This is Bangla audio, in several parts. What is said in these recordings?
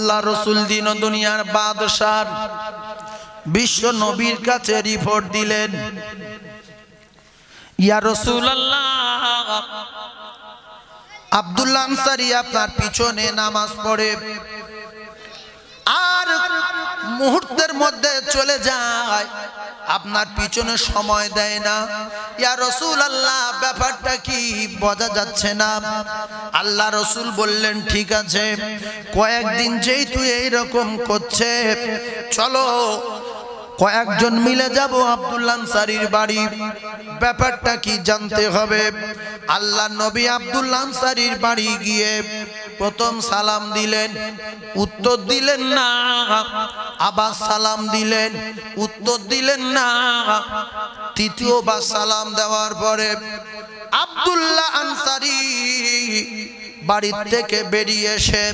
আল্লাহ রসুল দিন ও দুনিয়ার বাদশাহ বিশ্ব নবীর কাছে রিপোর্ট দিলেন, ইয়া রাসূলুল্লাহ, আব্দুল্লাহ আনসারী আপনার পিছনে নামাজ পড়ে আর মুহূর্তের মধ্যে চলে যায়, আপনার পিছনে সময় দেয় না। ইয়া রাসূলুল্লাহ, ব্যাপারটা কি বোঝা যাচ্ছে না। আল্লাহ রসুল বললেন, ঠিক আছে, কয়েকদিন যেহেতু এইরকম করছে, চলো কয়েকজন মিলে যাব আব্দুল্লাহ আনসারীর বাড়ি, ব্যাপারটা কি জানতে হবে। আল্লাহ নবী আব্দুল্লাহ আনসারীর বাড়ি গিয়ে প্রথম সালাম দিলেন, উত্তর দিলেন না, আবার সালাম দিলেন, উত্তর দিলেন না। তৃতীয়বার সালাম দেওয়ার পরে আব্দুল্লাহ আনসারী বাড়ি থেকে বেরিয়ে এসে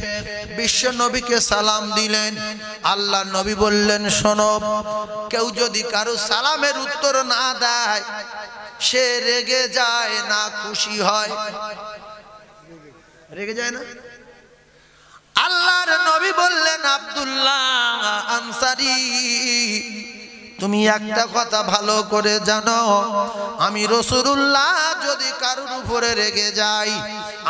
বিশ্ব নবীকে সালাম দিলেন। আল্লাহ নবী বললেন, শোনো, কেউ যদি কারো সালামের উত্তর না দেয় সে রেগে যায় না খুশি হয়? রেগে যায় না? আল্লাহর নবী বললেন, আব্দুল্লাহ আনসারী, তুমি একটা কথা ভালো করে জানো, আমি রাসূলুল্লাহ যদি কারোর উপরে রেগে যাই,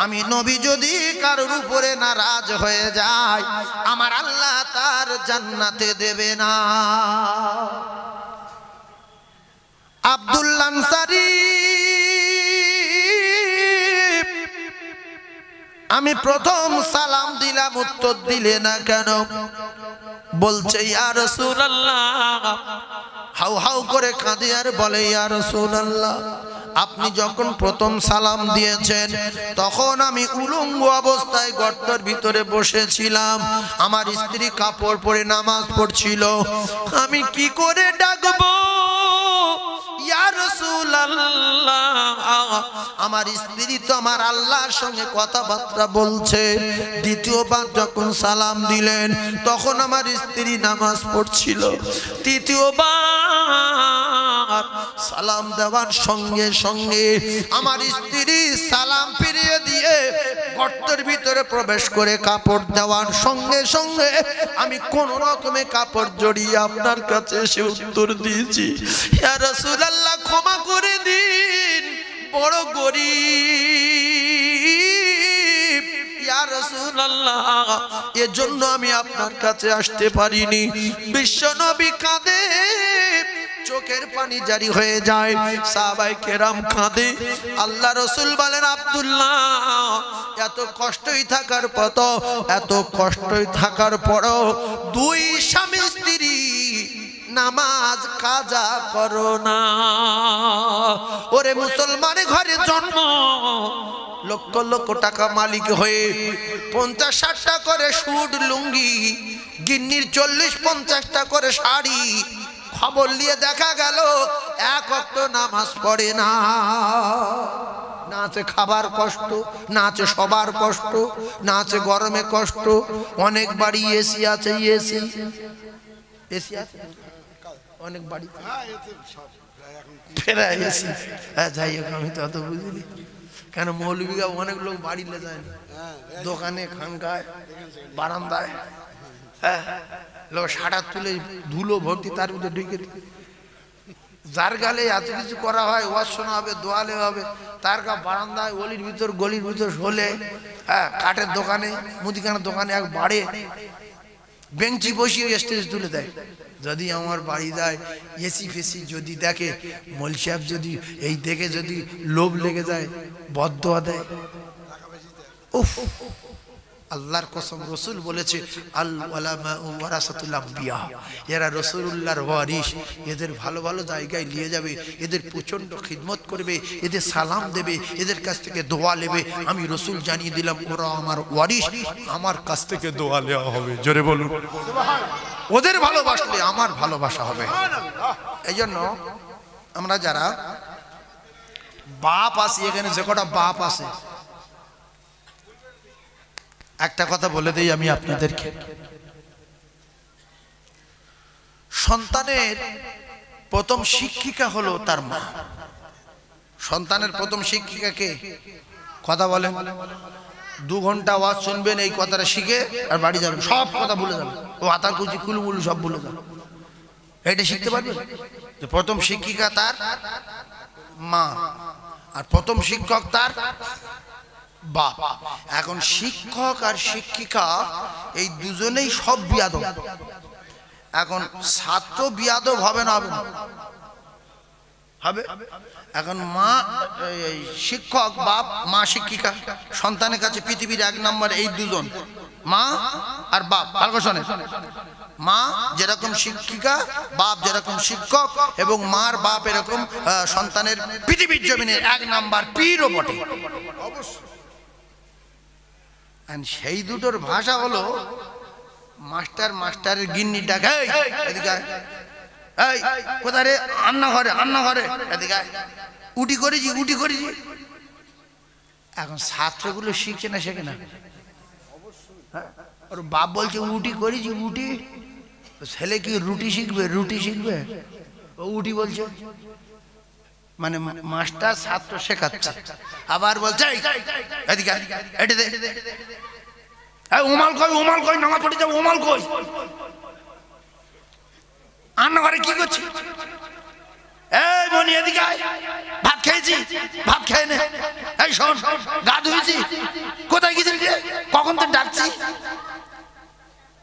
আমি নবী যদি কারোর উপরে নারাজ হয়ে যাই, আমার আল্লাহ তার জান্নাতে দেবে না। আব্দুল্লাহ আনসারী, আমি প্রথম সালাম দিলাম, উত্তর দিলে না কেন? বলছে, ইয়া রাসূলুল্লাহ, হাউ হাউ করে কাঁদে আর বলে, ইয়া রাসূলুল্লাহ, আপনি যখন প্রথম সালাম দিয়েছেন তখন আমি উলঙ্গ অবস্থায় গর্তের ভিতরে বসেছিলাম, আমার স্ত্রী কাপড় পরে নামাজ পড়ছিল, আমি কি করে ডাকবো ইয়া রাসূলুল্লাহ? আমার স্ত্রী তো আমার আল্লাহর সঙ্গে কথাবার্তা বলছে। দ্বিতীয়বার যখন সালাম দিলেন তখন আমার স্ত্রী নামাজ পড়ছিল। তৃতীয়বার সালাম দেওয়ার সঙ্গে সঙ্গে আমার স্ত্রী সালাম ফিরিয়ে দিয়ে গর্তের ভিতরে প্রবেশ করে কাপড় দেওয়ার সঙ্গে সঙ্গে আমি কোন রকমে কাপড় জড়িয়ে আপনার কাছে এসে উত্তর দিয়েছি, ইয়া রাসূলুল্লাহ, ক্ষমা করে দিন, বড় গরীব, ইয়া রাসূলুল্লাহ, এজন্য আমি আপনার কাছে আসতে পারিনি। বিশ্বনবী কাঁদে, চোখের পানি জারি হয়ে যায়, সাহাবায়ে কেরাম কাঁদে। আল্লাহ রসুল বলেন, আব্দুল্লাহ, এত কষ্টই থাকার পর, এত কষ্টই থাকার পরও দুই স্বামী স্ত্রী নামাজ কাজা করো না। ওরে মুসলমানের ঘরে জন্ম, লক্ষ লক্ষ টাকা মালিক হয়ে 50-60টা করে স্যুট লুঙ্গি, গিন্নির 40-50টা করে শাড়ি, খবর নিয়ে দেখা গেল এক ওয়াক্ত নামাজ পড়ে না। না আছে খাবার কষ্ট, না আছে সবার কষ্ট, না আছে গরমে কষ্ট। অনেক বাড়ি এসি আছে, এসি এসি আছে অনেক বাড়ি, ফেরা এসি। হ্যাঁ, যাই হোক, আমি তো অত বুঝিনি। কেন মৌলবীরা অনেক লোক বাড়িতে যায় না, দোকানে, খানকায়, বারান্দায়, হ্যাঁ, লোক সাটা তুলে ধুলো ভর্তি তার মধ্যে ঢুকে, যার গালে এত কিছু করা হয়, ওয়াজ শোনা হবে, দোয়ালে হবে, তার গা বারান্দায়, অলির ভিতর, গলির ভিতর হলে, হ্যাঁ, কাঠের দোকানে, মুদিখানার দোকানে এক বাড়ে বেঞ্চি বসিয়ে স্টেজ তুলে দেয়। যদি আমার বাড়ি যায় এসি ফেসি যদি দেখে, মৌল সাহেব যদি এই দেখে যদি লোভ লেগে যায়, বদদোয়া দেয়। উফ, আল্লাহর কসম, রসুল বলেছে, আল উলামা ওয়ারাসাতুল আম্বিয়া, এরা রাসূলুল্লাহর ওয়ারিস, এদের ভালো ভালো জায়গায় নিয়ে যাবে, এদের প্রচন্ড খিদমত করবে, এদের সালাম দেবে, এদের কাছ থেকে দোয়া নেবে। আমি রসুল জানিয়ে দিলাম, ওরা আমার ওয়ারিস, আমার কাছ থেকে দোয়া নেওয়া হবে। জোরে বলুন সুবহানাল্লাহ। ওদের ভালোবাসলে আমার ভালোবাসা হবে। এই জন্য আমরা যারা বাপ আছি, এখানে যে কটা বাপ আছে, একটা কথা বলে দেই আমি আপনাদেরকে, সন্তানের প্রথম শিক্ষিকা হলো তার মা। সন্তানের প্রথম শিক্ষিকা কে? কথা বলেন। 2 ঘন্টা ওয়াজ শুনবেন, এই কথাটা শিখে আর বাড়ি যাবেন, সব কথা ভুলে যাবেন, ও আতার কুচি কুলুমুলু সব ভুলে যাবেন। এটা শিখতে পারবেন যে প্রথম শিক্ষিকা তার মা আর প্রথম শিক্ষক তার বাপ। এখন শিক্ষক আর শিক্ষিকা এই দুজনেই সব বিয়াদব। এখন ছাত্র বিয়াদব হবে না? হবে না? হবে। এখন মা শিক্ষক বাপ, মা শিক্ষিকা, সন্তানের কাছে পৃথিবীর 1 নম্বর এই দুজন, মা আর বাপ। ভালো শোনেন, মা যেরকম শিক্ষিকা, বাপ যেরকম শিক্ষক, এবং মার বাপ এরকম সন্তানের পৃথিবীর জমিনে 1 নম্বর পীরও বটে। সেই দুটোর ভাষা হলো মাস্টার মাস্টারের গিন্নি ডাকে, এদিকে এই কোথায় রে, রান্না ঘরে, রান্না ঘরে, এদিকে উটি করেছি, উটি করেছি। এখন ছাত্রগুলো শিখছে না, শেখে না। ওর বাপ বলছে উটি করেছি, উটি। ছেলে কি রুটি শিখবে? রুটি শিখবে, ও উটি বলছে। মানে মাস্টার ছাত্র শেখাচ্ছে, আবার বলছে এদিকে এটা দে, উমাল কই, উমাল কই, নামাজ পড়ে যাবো, উমাল কই, রান্না ঘরে কি করছি? এই মনি এদিকে আয়, ভাত খেয়েছি, ভাত খেয়ে নে। এই শোন, গা ধুয়েছি, কোথায় গেছিলি রে, কখন তো ডাকছি।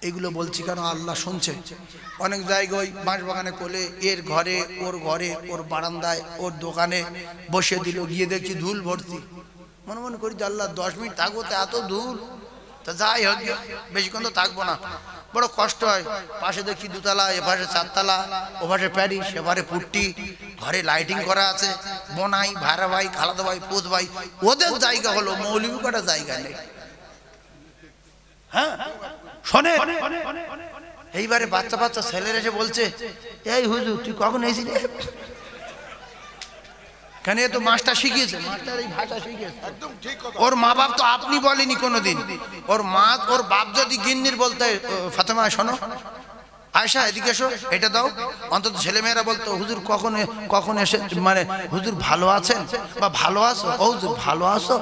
এগুলো বলছি কেন? আল্লাহ শুনছে। অনেক জায়গায় ওই বাঁশবাগানে কোলে, এর ঘরে, ওর ঘরে, ওর বারান্দায়, ওর দোকানে বসে দিল, গিয়ে দেখছি ধুল ভর্তি। মনে মনে করি যে আল্লাহ 10 মিনিট থাকবো তো এত ধুল, তা যাই হোক বেশিক্ষণ তো থাকবো না, বড় কষ্ট হয়। পাশে দেখছি 2 তলা, এপাশে 4 তলা, ওপাশে প্যারিস, এপারে পুট্টি, ঘরে লাইটিং করা আছে, বোনাই, ভাড়া ভাই, খালাদা ভাই, পুত ভাই, ওদের জায়গা হলো, মৌলভী কটা জায়গা নেই। হ্যাঁ শোনে, এইবারে বাচ্চা বাচ্চা ছেলের এসে বলছে, এই হুজুর তুই কখন এসেছিলি? কেন? এ তো মাস্টার শিখিয়েছে, মাস্টার এই ভাষা শিখিয়েছে। একদম ঠিক কথা। ওর মা বাপ তো আপনি বলেনি কোনোদিন। ওর মা, ওর বাপ যদি গিন্নির বলতে, ফাতেমা শোনো, আয়শা এদিকে এসো, এটা দাও, অন্তত ছেলেমেয়েরা বলতো হুজুর কখন এসে, মানে হুজুর ভালো আছেন বা ভালো আছো, ও হুজুর ভালো আছো।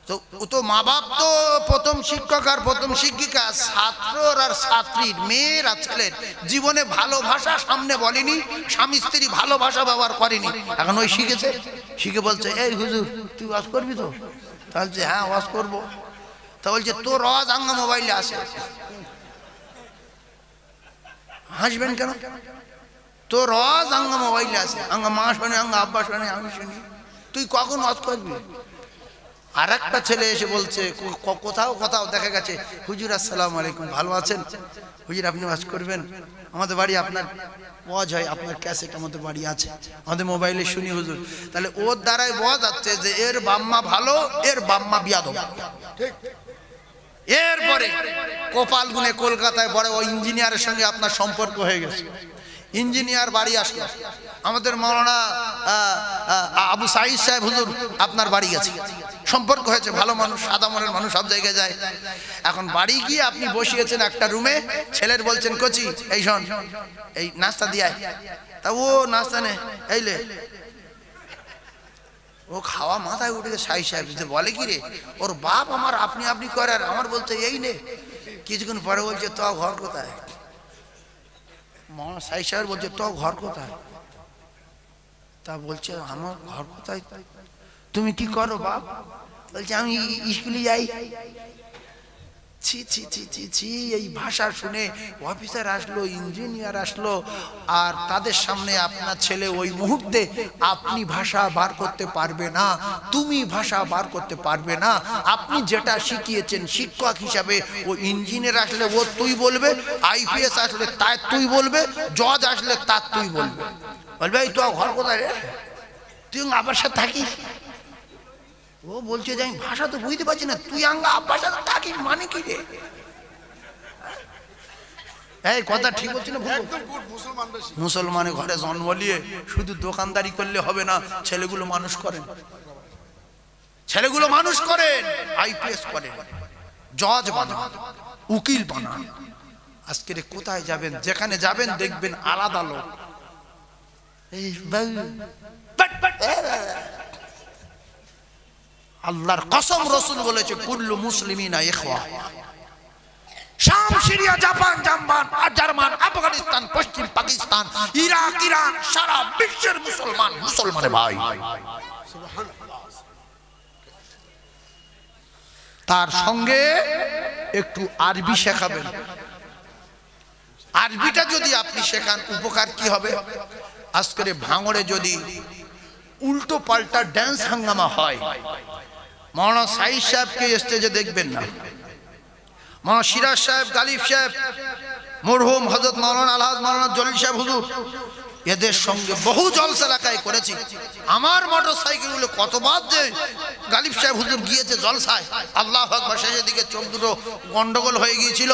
তো ও তো মা বাপ তো প্রথম শিক্ষক আর প্রথম শিক্ষিকা, ছাত্রর আর ছাত্রীর, মেয়ের আর ছেলের জীবনে ভালোবাসা সামনে বলেনি, স্বামী স্ত্রী ভালোবাসা ব্যবহার করেনি। এখন ওই শিখেছে, শিখে বলছে এই হুজুর তুই ওয়াজ করবি তো? তাহলে হ্যাঁ ওয়াজ করবো। তা বলছে তোর আওয়াজ আঙ্গা মোবাইলে আসে। হাসবেন কেন? তোর আওয়াজ আঙ্গা মোবাইলে আসে, আঙ্গা মা শোনে, আঙ্গা আব্বা শোনে, আমি শুনি, তুই কখন ওয়াজ করবি? আর একটা ছেলে এসে বলছে, কোথাও কোথাও দেখা গেছে, হুজুর আসসালামু আলাইকুম, ভালো আছেন হুজুর, আপনি ওয়াজ করবেন? আমাদের বাড়ি, আপনার ওয়াজ হয়, আপনার ক্যাসেট আমাদের বাড়ি আছে, আমাদের মোবাইলে শুনি হুজুর। তাহলে ওর দ্বারাই বোঝা যাচ্ছে যে এর বাম্মা ভালো, এর বাম্মা বিয়াদব। এরপরে কপাল গুনে কলকাতায় বড় ওই ইঞ্জিনিয়ারের সঙ্গে আপনার সম্পর্ক হয়ে গেছে। ইঞ্জিনিয়ার বাড়ি আসলো, আমাদের মাওলানা আবু সাঈদ সাহেব হুজুর আপনার বাড়ি গেছে, সম্পর্ক হয়েছে, ভালো মানুষ, সাদা মনের মানুষ, সব জায়গায় যায়। এখন বাড়ি গিয়ে আপনি বসিয়েছেন একটা রুমে, ছেলের বলছেন কচি এই শোন, এই নাস্তা দিয়ে, তা ও নাস্তা নে, এইলে ও খাওয়া মাথায় উঠে সাই সাহেব বলে কি রে, ওর বাপ আমার আপনি আপনি করে, আর আমার বলছে এই নে। কিছুক্ষণ পরে বলছে তো ঘর কোথায়? মাওলানা সাই সাহেব বলছে তো ঘর কোথায়? তা বলছে আমার ঘর কোথায়? তুমি কি করো বাপ? বলছে আমি স্কুলে যাই। ছি ছি ছি ছি ছি, এই ভাষা শুনে অফিসার আসলো, ইঞ্জিনিয়ার আসলো, আর তাদের সামনে আপনার ছেলে ওই মুহূর্তে আপনি ভাষা বার করতে পারবে না, তুমি ভাষা বার করতে পারবে না। আপনি যেটা শিখিয়েছেন শিক্ষক হিসাবে, ও ইঞ্জিনিয়ার আসলে ও তুই বলবে, আইপিএস আসলে তার তুই বলবে, জজ আসলে তার তুই বলবে। বলবে এই তো ঘর কোথায় রে, তুই আবার সাথে থাকিস? ও বলছে যে আমি ভাষা তো বুঝতে পারছি না, তুই আঙ্গা আব্বার সাথে থাকিস মানে কি রে? এই কথা ঠিক বলছি না? মুসলমানের ঘরে জন্ম নিয়ে শুধু দোকানদারি করলে হবে না, ছেলেগুলো মানুষ করেন, ছেলেগুলো মানুষ করেন, আইপিএস করেন, জজ বানান, উকিল বানান। আজকে কোথায় যাবেন, যেখানে যাবেন দেখবেন আলাদা লোক। আল্লাহর কসম রাসূল বলেছে কুল্লু মুসলিমিনা ইখওয়া। শাম, সিরিয়া, জাপান, জার্মান, আফগানিস্তান, পশ্চিম পাকিস্তান, ইরাক, ইরান, সারা বিশ্বের মুসলমানের ভাই। তার সঙ্গে একটু আরবি শেখাবেন। আরবিটা যদি আপনি শেখান উপকার কি হবে? আজকের ভাঙড়ে যদি উল্টো পাল্টা ড্যান্স হাঙ্গামা হয়, মাওলানা সাইদ সাহেবকে স্টেজে দেখবেন না, মাওলানা সিরাজ সাহেব, গালিব সাহেব, মরহুম হযরত মাওলানা আলহাজ মাওলানা জলিল সাহেব হুজুর, এদের সঙ্গে বহু জলসা এলাকায় করেছি। আমার মোটরসাইকেলগুলো কতবার যে গালিব সাহেব হুজুর গিয়েছে জলসায়, আল্লাহু আকবার, শেষের দিকে চোখ দুটো গন্ডগোল হয়ে গিয়েছিল।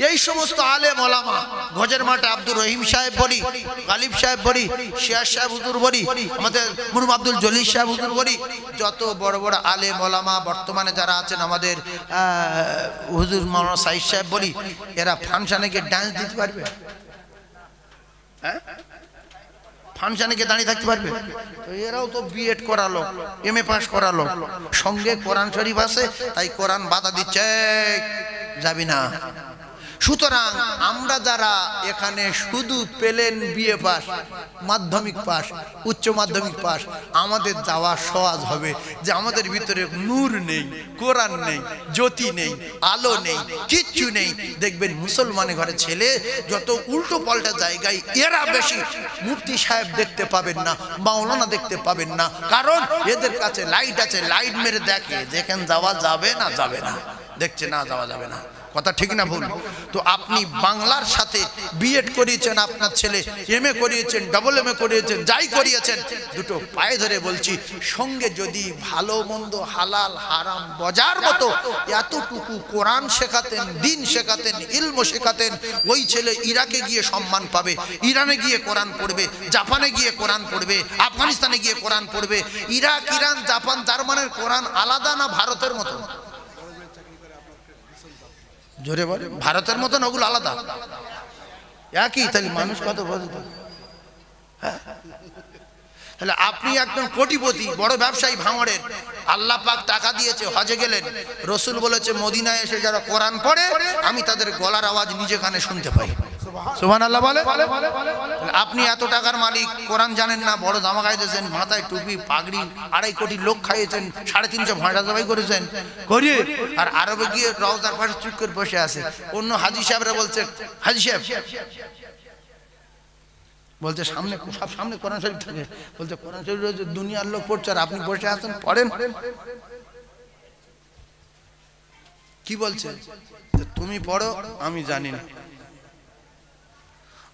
এই সমস্ত আলেম ওলামা, গজের মাঠে আব্দুর রহিম সাহেব বলি, গালিব সাহেব বলি, সিরাজ সাহেব হুজুর বলি, আমাদের মরহুম আব্দুল জলিল সাহেব হুজুর বলি, যত বড় বড় আলেম ওলামা বর্তমানে যারা আছেন, আমাদের হুজুর মাওলানা সাইদ সাহেব বলি, এরা ফাংশনে গিয়ে ডান্স দিতে পারবে? হ্যাঁ, ফাংশনে গিয়ে দাঁড়িয়ে থাকতে পারবে? এরাও তো বিএড করা লোক, এমএ পাস করা লোক, সঙ্গে কোরআন শরীফ আছে, তাই কোরআন বাধা দিচ্ছে, যাবি না। সুতরাং আমরা যারা এখানে শুধু পেলেন বিএ পাস, মাধ্যমিক পাস, উচ্চ মাধ্যমিক পাস, আমাদের যাওয়া সহজ হবে যে আমাদের ভিতরে নূর নেই, কোরআন নেই, জ্যোতি নেই, আলো নেই, কিচ্ছু নেই। দেখবেন মুসলমানের ঘরে ছেলে যত উল্টো পাল্টা জায়গায়, এরা বেশি মুফতি সাহেব দেখতে পাবেন না, মাওলানা দেখতে পাবেন না, কারণ এদের কাছে লাইট আছে, লাইট মেরে দেখে যেখানে যাওয়া যাবে না, যাবে না, দেখছে না যাওয়া যাবে না। কথা ঠিক না ভুল? তো আপনি বাংলার সাথে বিএড করিয়েছেন, আপনার ছেলে এমএ করিয়েছেন, ডাবল এমএ করিয়েছেন, যাই করিয়েছেন, দুটো পায়ে ধরে বলছি, সঙ্গে যদি ভালো মন্দ, হালাল হারাম বোঝার মতো এতটুকু কোরআন শেখাতেন, দিন শেখাতেন, ইলম শেখাতেন, ওই ছেলে ইরাকে গিয়ে সম্মান পাবে, ইরানে গিয়ে কোরআন পড়বে, জাপানে গিয়ে কোরআন পড়বে, আফগানিস্তানে গিয়ে কোরআন পড়বে। ইরাক, ইরান, জাপান, জার্মানের কোরআন আলাদা না ভারতের মতো? জোরে বলে, ভারতের মতন ওগুলো আলাদা? একই, তাহলে মানুষ কত বুঝতো? হ্যাঁ, তাহলে আপনি একদম কোটিপতি, বড় ব্যবসায়ী ভাঙড়ের, আল্লাহ পাক টাকা দিয়েছে, হজে গেলেন, রসুল বলেছে মদিনায় এসে যারা কোরআন পড়ে আমি তাদের গলার আওয়াজ নিজে কানে শুনতে পাই। সুবহানাল্লাহ বলে। আপনি এত টাকার মালিক, কোরআন জানেন না, বড় জামা গাইতেছেন, মাথায় টুপি পাগড়ি, 2.5 কোটি লোক খাইয়েছেন, 350 ভাঁড়া জবাই করেছেন, করিয়ে আর আরবে গিয়ে রওজার পাশে চুপ করে বসে আছে। অন্য হাজি সাহেবরা বলছে, হাজি সাহেব বলছে সামনে, সব সামনে কোরআন শরীফ থাকে, বলছে কোরআন শরীফ দুনিয়ার লোক পড়ছে আর আপনি বসে আছেন, পড়েন। কি বলছে? তুমি পড়ো, আমি জানি না।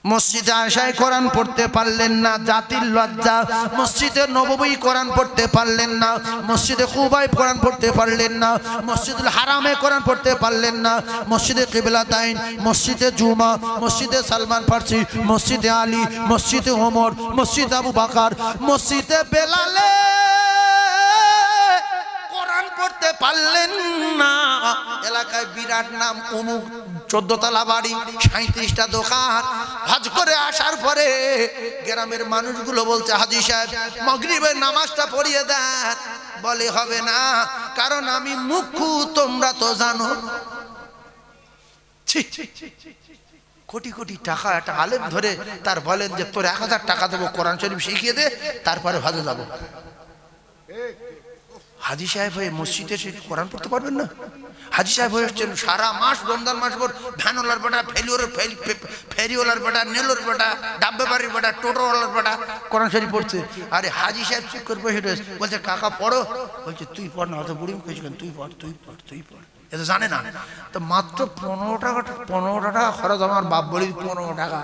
মসজিদে আয়েশায় কোরআন পড়তে পারলেন না, জাতির লজ্জা। মসজিদে নববী কোরআন পড়তে পারলেন না, মসজিদে কুবায় কোরআন পড়তে পারলেন না, মসজিদুল হারামে কোরআন পড়তে পারলেন না, মসজিদে কিবলাতাইন, মসজিদে জুমা, মসজিদে সালমান ফার্সি, মসজিদে আলী, মসজিদে ওমর, মসজিদে আবু বকর, মসজিদে বেলালে কোরআন পড়তে পারলেন না। এলাকায় বিরাট নাম, অমুক 14 তলা বাড়ি, 37টা দোকান। হজ করে আসার পরে গ্রামের মানুষগুলো বলছে, হাজী সাহেব মাগরিবের নামাজটা পড়িয়ে দেন। বলে হবে না, কারণ আমি মুখ্য, তোমরা তো জানো। কোটি কোটি টাকা একটা আলেম ধরে তার বলেন যে তোর 1000 টাকা দেবো, কোরআন শরীফ শিখিয়ে দে, তারপরে হজে যাবো। হাজী সাহেব হয়ে মসজিদে কোরআন পড়তে পারবেন না? হাজী সাহেব হয়ে হচ্ছেন সারা মাস, রমজান মাস ভর ভ্যানওয়ালার বেটা, ফেরিওয়ালার বেটা, নেলোর বেটা, ডাব্বে বাড়ির বেটা, টোটোওয়ালার বেটা কোরআন শরীফ পড়ছে। আরে হাজী সাহেব চুপ করে বসে রয়েছে, বলছে কাকা পড়ো, বলছে তুই পড় না, অত বুড়ি মুখেছিলেন, তুই পড়, তুই পড়, তুই পড়। এ তো জানে না। তো মাত্র 15 টাকা খরচ। আমার বাপ বলি 15 টাকা,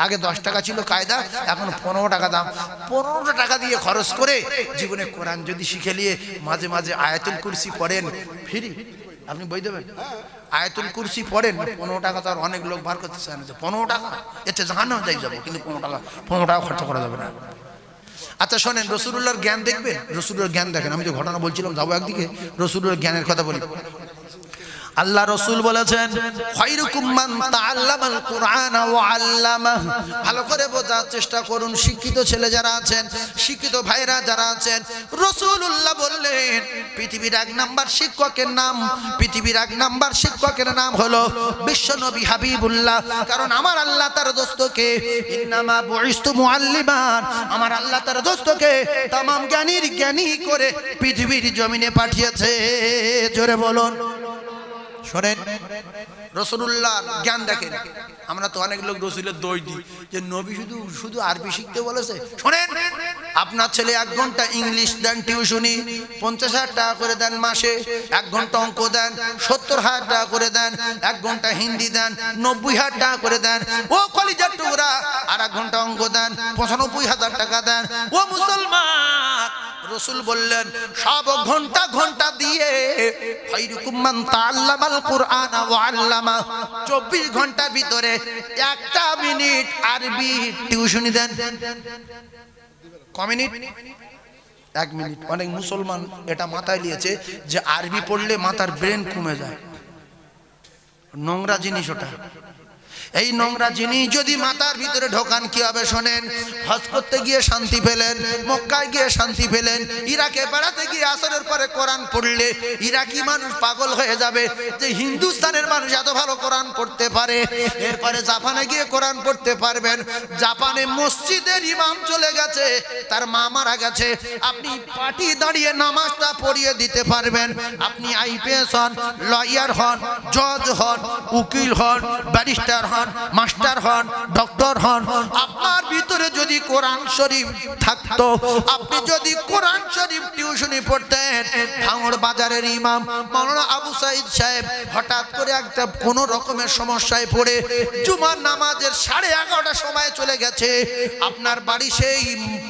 আগে 10 টাকা ছিল কায়দা, এখন 15 টাকা দাম। 15 টাকা দিয়ে খরচ করে জীবনে কোরআন যদি শিখে নিয়ে মাঝে মাঝে আয়াতুল কুরসি পড়েন, ফ্রি। আপনি বই দেবেন, আয়াতুল কুরসি পড়েন, 15 টাকা তো আর অনেক লোক বার করতে চায় না। 15 টাকা এতে জাহান্নামে যাই যাবো, কিন্তু 15 টাকা খরচ করা যাবে না। আচ্ছা শোনেন, রসুলুল্লাহর জ্ঞান দেখবেন, রসুলুল্লাহর জ্ঞান দেখেন। আমি যে ঘটনা বলছিলাম, যাবো একদিকে, রসুলুল্লাহর জ্ঞানের কথা বলি। আল্লাহ রাসূল বলেছেন খায়রুকুম মান তাআল্লামাল কুরআন ওয়া আল্লামাহ। ভালো করে বোঝার চেষ্টা করুন শিক্ষিত ছেলে যারা আছেন, শিক্ষিত ভাইরা যারা আছেন, রাসূলুল্লাহ বললেন পৃথিবীর এক নাম্বার শিক্ষকের নাম, পৃথিবীর এক নাম্বার শিক্ষকের নাম হলো বিশ্বনবী হাবিবুল্লাহ। কারণ আমার আল্লাহ তার দোস্তকে ইন্নামা বুইস্তু মুআল্লিমান, আমার আল্লাহ তার দোস্তকে तमाम জ্ঞানীর জ্ঞানী করে পৃথিবীর জমিনে পাঠিয়েছে। জোরে বলুন। শোনেন রাসূলুল্লাহর জ্ঞান দেখেন। আমরা তো অনেক লোক রাসূলের দই দিই যে নবী শুধু আরবি শিখতে বলেছে। শোনেন, আপনার ছেলে 1 ঘন্টা ইংলিশ দেন টিউশনি, 50,000 টাকা করে দেন মাসে। 1 ঘন্টা অঙ্ক দেন, 70,000 টাকা করে দেন। 1 ঘন্টা হিন্দি দেন, 90,000 টাকা করে দেন। ও কলিজার টুকরা, আর 1 ঘন্টা অঙ্ক দেন, 95,000 টাকা দেন। ও মুসলমান, রাসূল বললেন সব ঘন্টা ঘন্টা দিয়ে খায়রুকুম মান তাআল্লামাল কুরআন ওয়া আল্লামা। 24 ঘন্টার ভিতরে 1টা মিনিট আরবি টিউশনি দেন। ক মিনিট? 1 মিনিট। অনেক মুসলমান এটা মাথায় নিয়েছে যে আরবি পড়লে মাথার ব্রেন কমে যায়। নোংরা জিনিস ওটা। এই নোংরা জিনিস যদি মাথার ভিতরে ঢোকান কি হবে শোনেন। হজ করতে গিয়ে শান্তি পেলেন, মক্কায় গিয়ে শান্তি পেলেন, ইরাকে বেড়াতে গিয়ে আসরের পরে কোরআন পড়লে ইরাকি মানুষ পাগল হয়ে যাবে যে হিন্দুস্তানের মানুষ এত ভালো কোরআন পড়তে পারে। এরপরে জাপানে গিয়ে কোরআন পড়তে পারবেন। জাপানে মসজিদের ইমাম চলে গেছে, তার মা মারা গেছে, আপনি পাটি দাঁড়িয়ে নামাজটা পড়িয়ে দিতে পারবেন। আপনি আইপিএস হন, লয়ার হন, জজ হন, উকিল হন, ব্যারিস্টার হন, মাস্টার হন, ডক্টর হন, আপনার ভিতরে যদি কোরআন শরীফ থাকতো, আপনি যদি কোরআন শরীফ টিউশনি পড়তেন। ভাঙড় বাজারের ইমাম মাওলানা আবু সাইদ সাহেব হঠাৎ করে একটা কোন রকমের সমস্যায় পড়ে জুমার নামাজের 11:30টার সময় চলে গেছে। আপনার বাড়ি সেই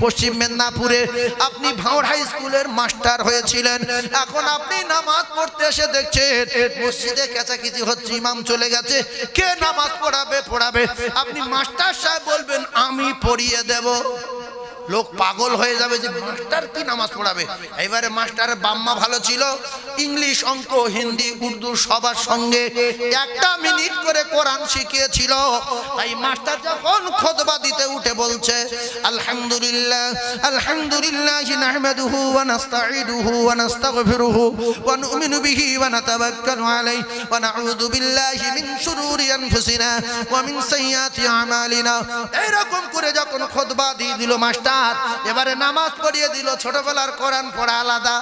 পশ্চিম মেদিনীপুরে, আপনি ভাঙড় হাই স্কুলের মাস্টার হয়েছিলেন। এখন আপনি নামাজ পড়তে এসে দেখছেন মসজিদে কেচাকিচি হচ্ছে, ইমাম চলে গেছে, কে নামাজ পড়াবে? আপনি মাস্টার সাহেব বলবেন আমি পড়িয়ে দেব। লোক পাগল হয়ে যাবে যে মাস্টার কি নামাজ পড়াবে। এবারে মাস্টারের বাম্মা ভালো ছিল, ইংলিশ, অঙ্ক, হিন্দি, উর্দু সবার সঙ্গে 1টা মিনিট করে কোরআন শিখিয়েছিল। তাই মাস্টার যখন খুতবা দিতে উঠে বলছে আলহামদুলিল্লাহ আলহামদুলিল্লাহি নাহমাদুহু ওয়া নাস্তাঈনুহু ওয়া নাস্তাগফিরুহু ওয়া নু'মিনু বিহি ওয়া নাতাওয়াক্কালু আলাইহি ওয়া নাউযু বিল্লাহি মিন শুরুরি আনফুসিনা ওয়া মিন সাইয়্যাতি আমালিনা। এরকম করে যখন খুতবা দিয়ে দিল মাস্টার, এবারে নামাজ পড়িয়ে দিল। ছোটবেলার কোরআন পড়া আলাদা,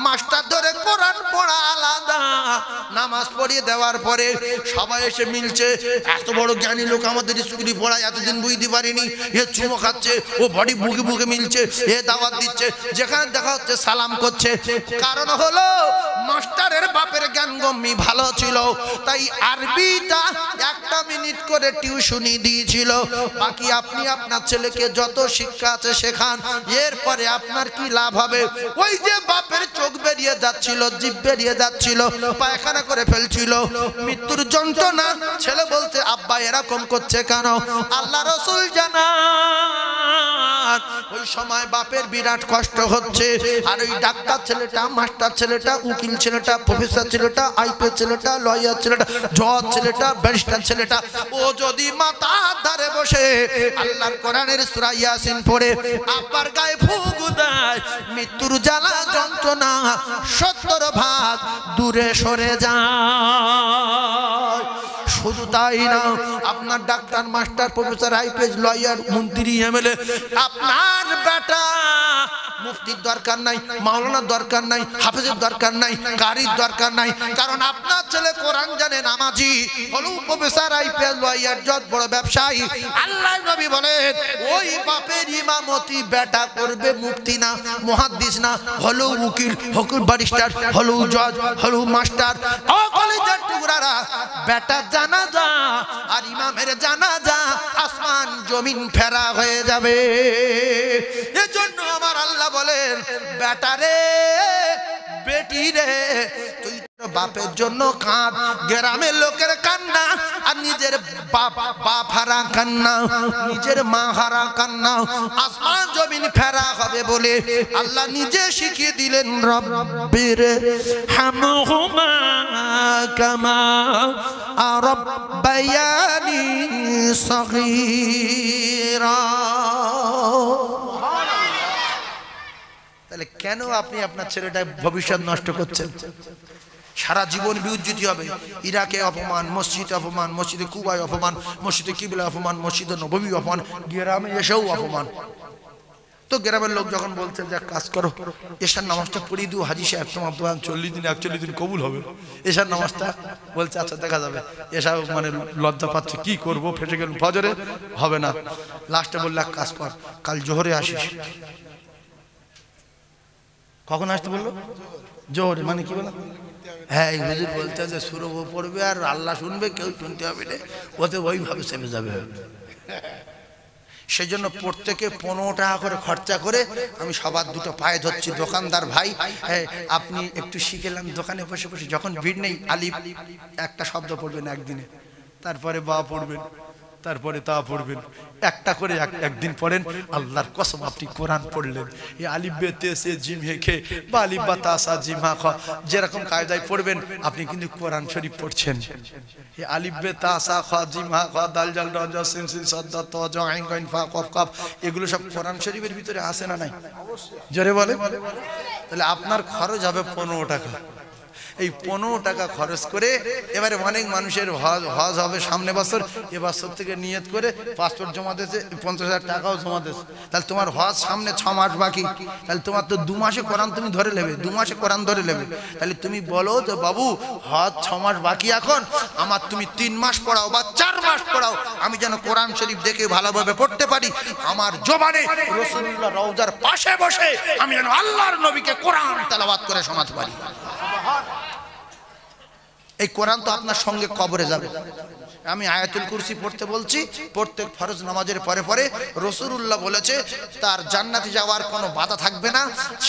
মাস্টার ধরে কোরআন পড়া আলাদা। নামাজ পড়িয়ে দেওয়ার পরে সবাই এসে মিলছে, এত বড় জ্ঞানী লোক আমাদের স্কুলে পড়ায়, এতদিন বুঝতে পারিনি। এ চুমো খাচ্ছে, ও বডি বুকে বুকে মিলছে, এ দাওয়াত দিচ্ছে, যেখানে দেখা হচ্ছে সালাম করছে। কারণ হলো মাস্টারের বাপের জ্ঞানগম্যি ভালো ছিল, তাই আরবিটা 1টা মিনিট করে টিউশনি দিয়েছিল। বাকি আপনি আপনার ছেলেকে যত শিক্ষা আছে শেখান, এরপরে আপনার কি লাভ হবে? ওই যে বাপের চোখ বেরিয়ে যাচ্ছিল, জিভ বেরিয়ে যাচ্ছিল, পায়খানা করে ফেলছিল, মৃত্যুর যন্ত্রণা, ছেলে বলতে আব্বা এরকম করছে কেন? আল্লাহ রাসূল জানান ওই সময় বাপের বিরাট কষ্ট হচ্ছে। আর ওই ডাক্তার ছেলেটা, মাস্টার ছেলেটা, উকিল ছেলেটা, প্রফেসর ছেলেটা, আইপিএস ছেলেটা, লয়ার ছেলেটা, জজ ছেলেটা, ব্যারিস্টার ছেলেটা, ও যদি মাথার ধারে বসে আল্লাহর কোরআনের সূরা ইয়াসিন পড়ে আব্বার গায়ে ফুঁক দেয়, মৃত্যুর জ্বালা যন্ত্রণা 70 ভাগ দূরে সরে যায়। শুধু তাই না, আপনার doctor, master, professor, IPS, lawyer, মন্ত্রী, এমএলএ, আপনার বেটা মুফতির দরকার নাই, মাওলানার দরকার নাই, হাফেজের দরকার নাই, কারির দরকার নাই। কারণ আপনার ছেলে কোরআন জানে, নামাজি, হলো প্রফেসর, আইপিএস, লয়ার, জজ, বড় ব্যবসায়ী। আল্লাহ নবী বলেন ওই বাপের ইমামতি বেটা করবে, মুফতি না, মুহাদ্দিস না, হলো উকিল, হলো ব্যারিস্টার, হলো জজ, হলো মাস্টার। ও কলেজের টুকরারা, বেটা জানাজা আর ইমামের জানাজা আসমান জমিন ফেরা হয়ে যাবে। এজন্য আমার আল্লাহ বলেন বেটারে, বেটি রে, তুই বাপের জন্য কাঁদ। গ্রামের লোকের কান্না আর নিজের বাপ হারা কান্না, নিজের মা হারা কান্না, আসমান জমিন ফেরা হবে বলে আল্লাহ নিজে শিখিয়ে দিলেন রব্বির হামহুমা কামা রাব্বায়ানি সগীরা। তাহলে কেন আপনি আপনার ছেলেটা ভবিষ্যৎ নষ্ট করছেন? সারা জীবন বিউজ্জিত হবে। ইরাকে অপমান, মসজিদে অপমান, মসজিদে কুবায় অপমান, মসজিদে কিবলা অপমান, মসজিদে নববী অপমান, গ্রামে এসেও অপমান। তো গ্রামের লোক যখন বলছে যে কাজ করো, এশার নামাজটা পড়িয়ে দিও হাজি সাহেব, তোমার দোয়ান 40 দিন কবুল হবে। এশার নামাজটা বলছে আচ্ছা দেখা যাবে। এসব মানে লজ্জা পাচ্ছে, কি করব, ফেটে গেল, ফজরে হবে না। লাস্টে বললে এক কাজ কর, কাল জোহরে আসিস। কখন আসতে বললো? জোহরে। মানে কি বললাম? হ্যাঁ, এই হুজুর বলতে যে সুরভ পড়বে আর আল্লাহ শুনবে, কেউ শুনতে হবে না, ওতে ওইভাবে চেপে যাবে। সেই জন্য প্রত্যেকে 15 টাকা করে খরচা করে আমি সবার দুটো পায়ে ধরছি। দোকানদার ভাই, আপনি একটু শিখেলাম, দোকানে বসে বসে যখন ভিড় নেই আলিফ একটা শব্দ পড়বেন একদিনে, তারপরে বা পড়বেন, তারপরে তা পড়বেন, একটা করে একদিন পড়েন। আল্লাহর কসম আপনি কোরআন পড়লেন, এই আলিফ বে তে সে জিম হে খে বা আলিফ বা তা সা জিম হা খ যেরকম কায়দায় পড়বেন আপনি কিন্তু কোরআন শরীফ পড়ছেন। এই আলিফ বে তা সা খ জিম হা খ দাল জাল ড জ সিন সিন সদ ত জ আইন গাইন ফা কফ কফ, এগুলো সব কোরআন শরীফের ভিতরে আছে না নাই? জোরে বলে। তাহলে আপনার খরচ হবে 15 টাকা। এই 15 টাকা খরচ করে এবারে অনেক মানুষের হজ হবে সামনে বছর, এবছর থেকে নিয়ত করে পাসপোর্ট জমা দিয়েছে, 50,000 টাকাও জমা দিয়েছে। তাহলে তোমার হজ সামনে 6 মাস বাকি, তাহলে তোমার তো 2 মাসে কোরআন তুমি ধরে নেবে, 2 মাসে কোরআন ধরে নেবে। তাহলে তুমি বলো যে বাবু হজ 6 মাস বাকি, এখন আমার তুমি 3 মাস পড়াও বা 4 মাস পড়াও, আমি যেন কোরআন শরীফ দেখে ভালোভাবে পড়তে পারি, আমার জবানে রাসূলুল্লাহ রওজার পাশে বসে আমি যেন আল্লাহর নবীকে কোরআন তেলাওয়াত করে শোনাতে পারি। এই কোরআন তো আপনার সঙ্গে কবরে যাবে। আমি আয়াতুল কুরসি পড়তে বলছি, প্রত্যেক ফরজ নামাজের পরে পরে রাসূলুল্লাহ বলেছে তার জান্নাতে যাওয়ার কোনো বাধা থাকবে না,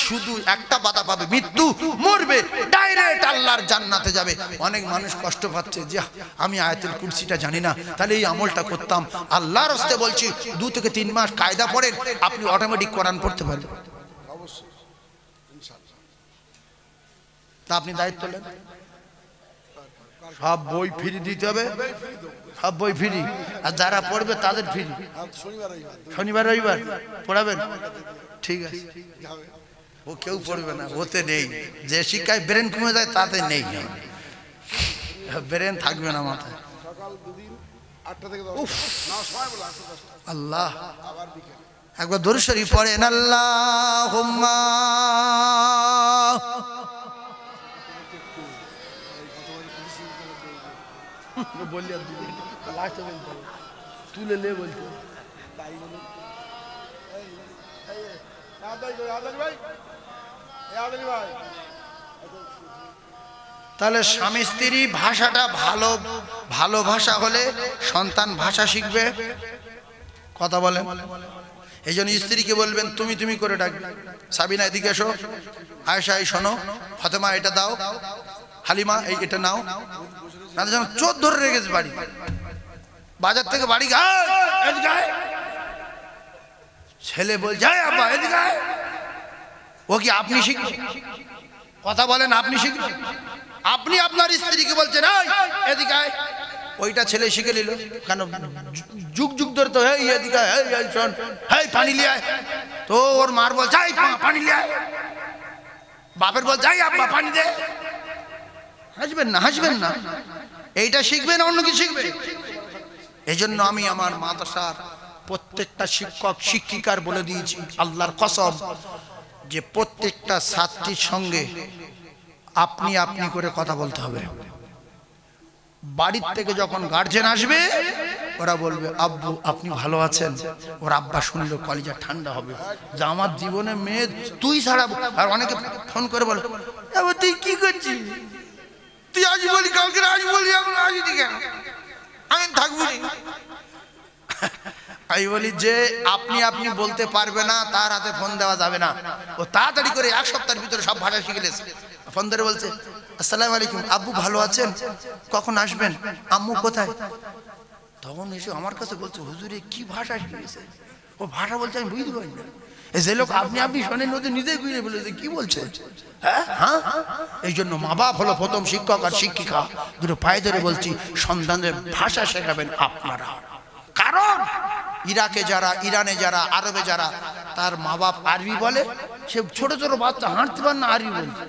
শুধু একটা বাধা পাবে, মৃত্যু, মরবে, ডাইরেক্ট আল্লাহর জান্নাতে যাবে। অনেক মানুষ কষ্ট পাচ্ছে যে আমি আয়াতুল কুরসিটা জানি না, তাহলে এই আমলটা করতাম। আল্লাহর রাস্তে বলছি 2 থেকে 3 মাস কায়দা পড়েন, আপনি অটোমেটিক কোরআন পড়তে পারবেন। অবশ্যই ইনশাআল্লাহ। তা আপনি দায়িত্ব নেন, সব বই ফ্রি দিতে হবে, সব বই ফ্রি, আর যারা পড়বে তাদের ফ্রি। শনিবার রবিবার পড়াবেন, ঠিক আছে। ও কেউ পড়বে না, ওতে নেই। যে শিক্ষায় ব্রেন কমে যায় তাতে নেই, ব্রেন থাকবে না মাথায়। আল্লাহ একবার দরুদ শরীফ পড়েন, আল্লাহুম্মা তুলে লে বলতে। তাহলে স্বামী স্ত্রী ভাষাটা ভালো ভাষা হলে সন্তান ভাষা শিখবে। কথা বলেন। এই জন্য স্ত্রীকে বলবেন তুমি তুমি করে ডাকবে, সাবিনা এদিকে এসো, আয়েশা এই শোনো, ফাতেমা এটা দাও, হালিমা এই এটা নাও। না যেন চোর ধরে রেখেছে বাড়ি, বাজার থেকে বাড়ি ছেলে বল যায় আব্বা এদিকে, ও কি আপনি শিখবেন? কথা বলেন, আপনি শিখবেন? আপনি আপনার স্ত্রীকে বলছেন এদিকে, ওইটা ছেলে শিখে নিল। কেন যুগ যুগ ধরে তো এই এদিকে এই শোন, এই পানি লিয়ে আয়, তো ওর মার বল যাই পানি লিয়ে আয়, বাপের বল যাই আব্বা পানি দে। হাসবেন না, হাসবেন না, এইটা শিখবেন অন্য কিছু শিখবে। এই জন্য আমি আমার মাদ্রাসার প্রত্যেকটা শিক্ষক শিক্ষিকার বলে দিয়েছি আল্লাহর কসম, যে প্রত্যেকটা ছাত্রীর সঙ্গে আপনি আপনি করে কথা বলতে হবে। বাড়ির থেকে যখন গার্জেন আসবে ওরা বলবে আব্বু আপনি ভালো আছেন, ওর আব্বা শুনলে কলিজা ঠান্ডা হবে যে আমার জীবনে মেয়ে তুই ছাড়া। আর অনেকে ফোন করে বলে তুই কি করছিস, তুই আজ বলি কালকে আজ বলি, এখন আজ দিকে আমি থাকবো। আমি বলি যে আপনি আপনি বলতে পারবে না, তার হাতে ফোন দেওয়া যাবে না। ও তাড়াতাড়ি করে 1 সপ্তাহের ভিতরে সব ভাষা শিখে গেছে। ফোন ধরে বলছে আসসালামু আলাইকুম, আব্বু ভালো আছেন? কখন আসবেন? আম্মু কোথায়? তখন এসে আমার কাছে বলছে, হুজুরে কি ভাষা শিখেছে? ও ভাষা বলছে আমি বুঝতে পারি না। যে লোক আপনি আপনি শোনেন ওদের নিজেই বুঝে বলে কি বলছে। হ্যাঁ, এই জন্য মা বাপ হলো প্রথম শিক্ষক আর শিক্ষিকা। দুটো পায়ে ধরে বলছি, সন্তানদের ভাষা শেখাবেন আপনারা। কারণ ইরাকে যারা, ইরানে যারা, আরবে যারা, তার মা বাপ আরবি বলে, সে ছোট ছোট বাচ্চা হাঁটতে পারে না, আরবি বলছে।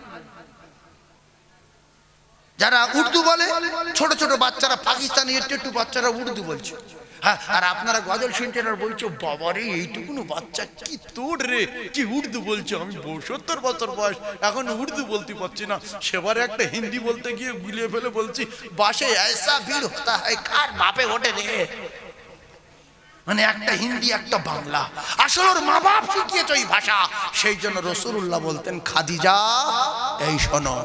যারা উর্দু বলে, ছোট ছোট বাচ্চারা, পাকিস্তানি একটু বাচ্চারা উর্দু বলছে। হ্যাঁ, আর আপনারা গজল শুনছেন আর বলছো বাবারে এইটুকুনো বাচ্চা কি তোর রে, কি উর্দু বলছে। আমি ৭০ বছর বয়স, এখন উর্দু বলতে পারছি না। সেবারে একটা হিন্দি বলতে গিয়ে গুলিয়ে ফেলে বলছি, বাসে ऐसा ভিড় হতা है, কার বাপে ওঠে রে। মানে একটা হিন্দি একটা বাংলা, আসলে ওর মা বাপ শিখিয়েছে ওই ভাষা। সেই জন্য রাসূলুল্লাহ বলতেন, খাদিজা এই শোনো,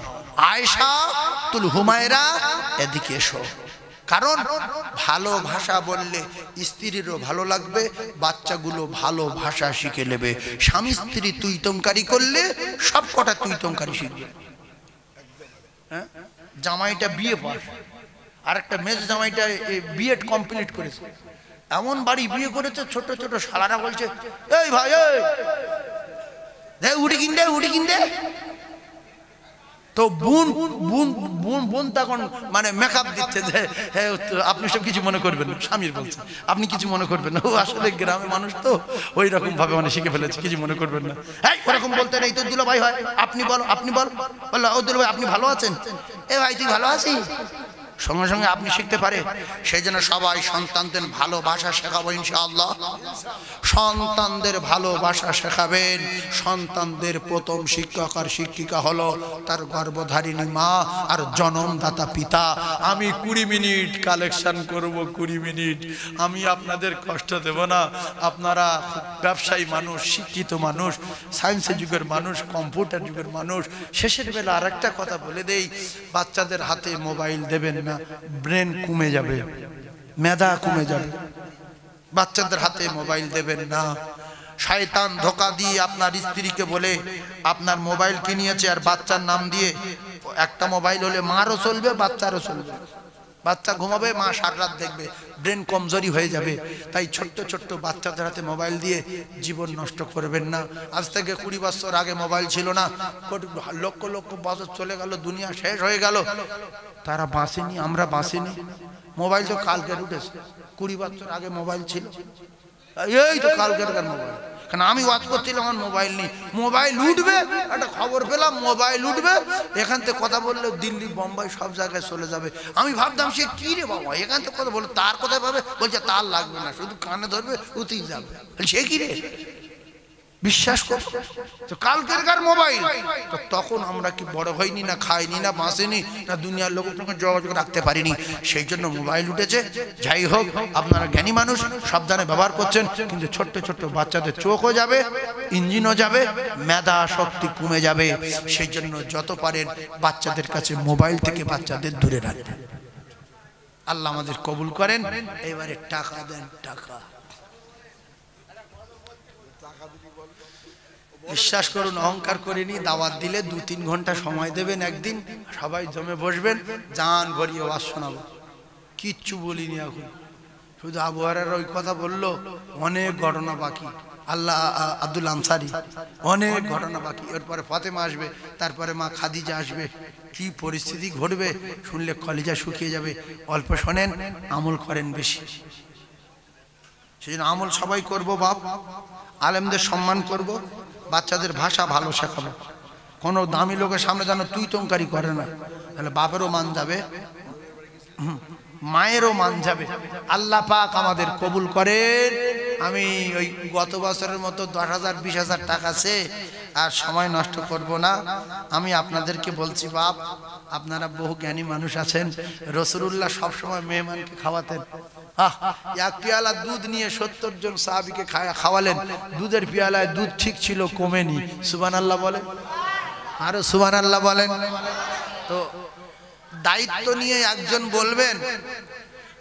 আয়েশা তুল হুমায়রা এদিকে এসো। কারণ ভালো ভাষা বললে স্ত্রীরও ভালো লাগবে, বাচ্চাগুলো ভালো ভাষা শিখে নেবে। স্বামী স্ত্রী তুই তমকারি করলে সব কটা তুই তমকারি শিখবে। হ্যাঁ, জামাইটা বিয়ে পাস, আর একটা মেজ জামাইটা বিএড কমপ্লিট করেছে, এমন বাড়ি বিয়ে করেছে, ছোট ছোট শালারা বলছে, এই ভাই উঠি কিনতে উঠি কিনতে। তো বোন বোন বোন বোন তখন মানে মেকআপ দিচ্ছে যে আপনি সব কিছু মনে করবেন না, স্বামীর বলছে আপনি কিছু মনে করবেন না। ও আসলে গ্রামে মানুষ তো ওই রকম ভাবে মানে শিখে ফেলেছে, কিছু মনে করবেন না। হ্যাঁ, ওরকম বলতে নেই, তোর দুলা ভাই হয়, আপনি বল, আপনি বল, বললো ও দুলা ভাই আপনি ভালো আছেন? এ ভাই তুই ভালো আছিস? সঙ্গে সঙ্গে আপনি শিখতে পারে। সেই জন্য সবাই সন্তানদের ভালোবাসা শেখাবো ইনশাআল্লাহ। সন্তানদের ভালোবাসা শেখাবেন। সন্তানদের প্রথম শিক্ষক আর শিক্ষিকা হলো তার গর্ভধারিণী মা আর জন্মদাতা পিতা। আমি 20 মিনিট কালেকশন করব, 20 মিনিট। আমি আপনাদের কষ্ট দেব না। আপনারা ব্যবসায়ী মানুষ, শিক্ষিত মানুষ, সায়েন্সের যুগের মানুষ, কম্পিউটার যুগের মানুষ। শেষের বেলা আর একটা কথা বলে দেই, বাচ্চাদের হাতে মোবাইল দেবেন না, ব্রেন কমে যাবে, মেধা কমে যাবে। বাচ্চাদের হাতে মোবাইল দেবেন না। শয়তান ধোঁকা দিয়ে আপনার স্ত্রীকে বলে আপনার মোবাইল কিনিয়েছে আর বাচ্চার নাম দিয়ে, একটা মোবাইল হলে মারও চলবে বাচ্চারও চলবে। বাচ্চা ঘুমাবে, মা সারা রাত দেখবে, ব্রেন কমজোরি হয়ে যাবে। তাই ছোট্ট ছোট্ট বাচ্চাদের হাতে মোবাইল দিয়ে জীবন নষ্ট করবেন না। আজ থেকে 20 বছর আগে মোবাইল ছিল না, লক্ষ লক্ষ বছর চলে গেল, দুনিয়া শেষ হয়ে গেল, তারা বাঁচেনি, আমরা বাঁচিনি। মোবাইল তো কালকের উঠেছে, 20 বছর আগে মোবাইল ছিল, এই তো কালকের মোবাইল। কারণ আমি ওয়াজ করছিলাম, আমার মোবাইল নেই, মোবাইল উঠবে, একটা খবর পেলাম মোবাইল উঠবে, এখান থেকে কথা বললে দিল্লি বোম্বাই সব জায়গায় চলে যাবে। আমি ভাবতাম সে কি রে বাবা, এখান থেকে কথা বললো, তার কোথায় পাবে? বলছে তার লাগবে না, শুধু কানে ধরবে উঠেই যাবে। সে কি রে, বিশ্বাস কর তো কালকের মোবাইল। তো তখন আমরা কি বড় হইনি না, খাইনি না, বাঁচিনি না, দুনিয়ার লোকের সঙ্গে যোগাযোগ রাখতে পারিনি। সেই জন্য মোবাইল উঠেছে। যাই হোক, আপনারা জ্ঞানী মানুষ, সাবধানে ব্যবহার করছেন, কিন্তু ছোট্ট ছোট্ট বাচ্চাদের চোখও যাবে, ইঞ্জিনও যাবে, মেধা শক্তি কমে যাবে। সেই জন্য যত পারেন বাচ্চাদের কাছে মোবাইল থেকে বাচ্চাদের দূরে রাখবেন। আল্লাহ আমাদের কবুল করেন। এবারে টাকা দেন, টাকা। বিশ্বাস করুন, অহংকার করিনি, দাওয়াত দিলে 2-3 ঘন্টা সময় দেবেন, একদিন সবাই জমে বসবেন, জান ভরিয়ে ওয়াজ শোনাবো। কিচ্ছু বলিনি এখন, শুধু আবহাওয়ার ওই কথা বললো, অনেক ঘটনা বাকি। আল্লাহ আব্দুল আনসারি, অনেক ঘটনা বাকি। এরপরে ফাতেমা আসবে, তারপরে মা খাদিজা আসবে। কি পরিস্থিতি ঘটবে শুনলে কলিজা শুকিয়ে যাবে। অল্প শোনেন, আমল করেন বেশি। সেই জন্য আমল সবাই করবো, বাপ আলেমদের সম্মান করব, বাচ্চাদের ভাষা ভালো শেখাবো। কোনো দামি লোকের সামনে যেন তুই তঙ্কারি করে না, তাহলে বাপেরও মান যাবে, মায়েরও মান যাবে। আল্লাহ পাক আমাদের কবুল করেন। আমি ওই গত বছরের মতো 10,000 20,000 টাকা আছে, আর সময় নষ্ট করব না। আমি আপনাদেরকে বলছি, বাপ আপনারা বহু জ্ঞানী মানুষ আছেন, রাসূলুল্লাহ সবসময় মেহমানকে খাওয়াতেন। এক পেয়ালা দুধ নিয়ে 70 জন সাহাবীকে খাওয়ালেন। দুধের পেয়ালায় দুধ ঠিক ছিল, কমেনি। সুবহানাল্লাহ বলেন, আরো সুবহানাল্লাহ বলেন। তো দায়িত্ব নিয়ে একজন বলবেন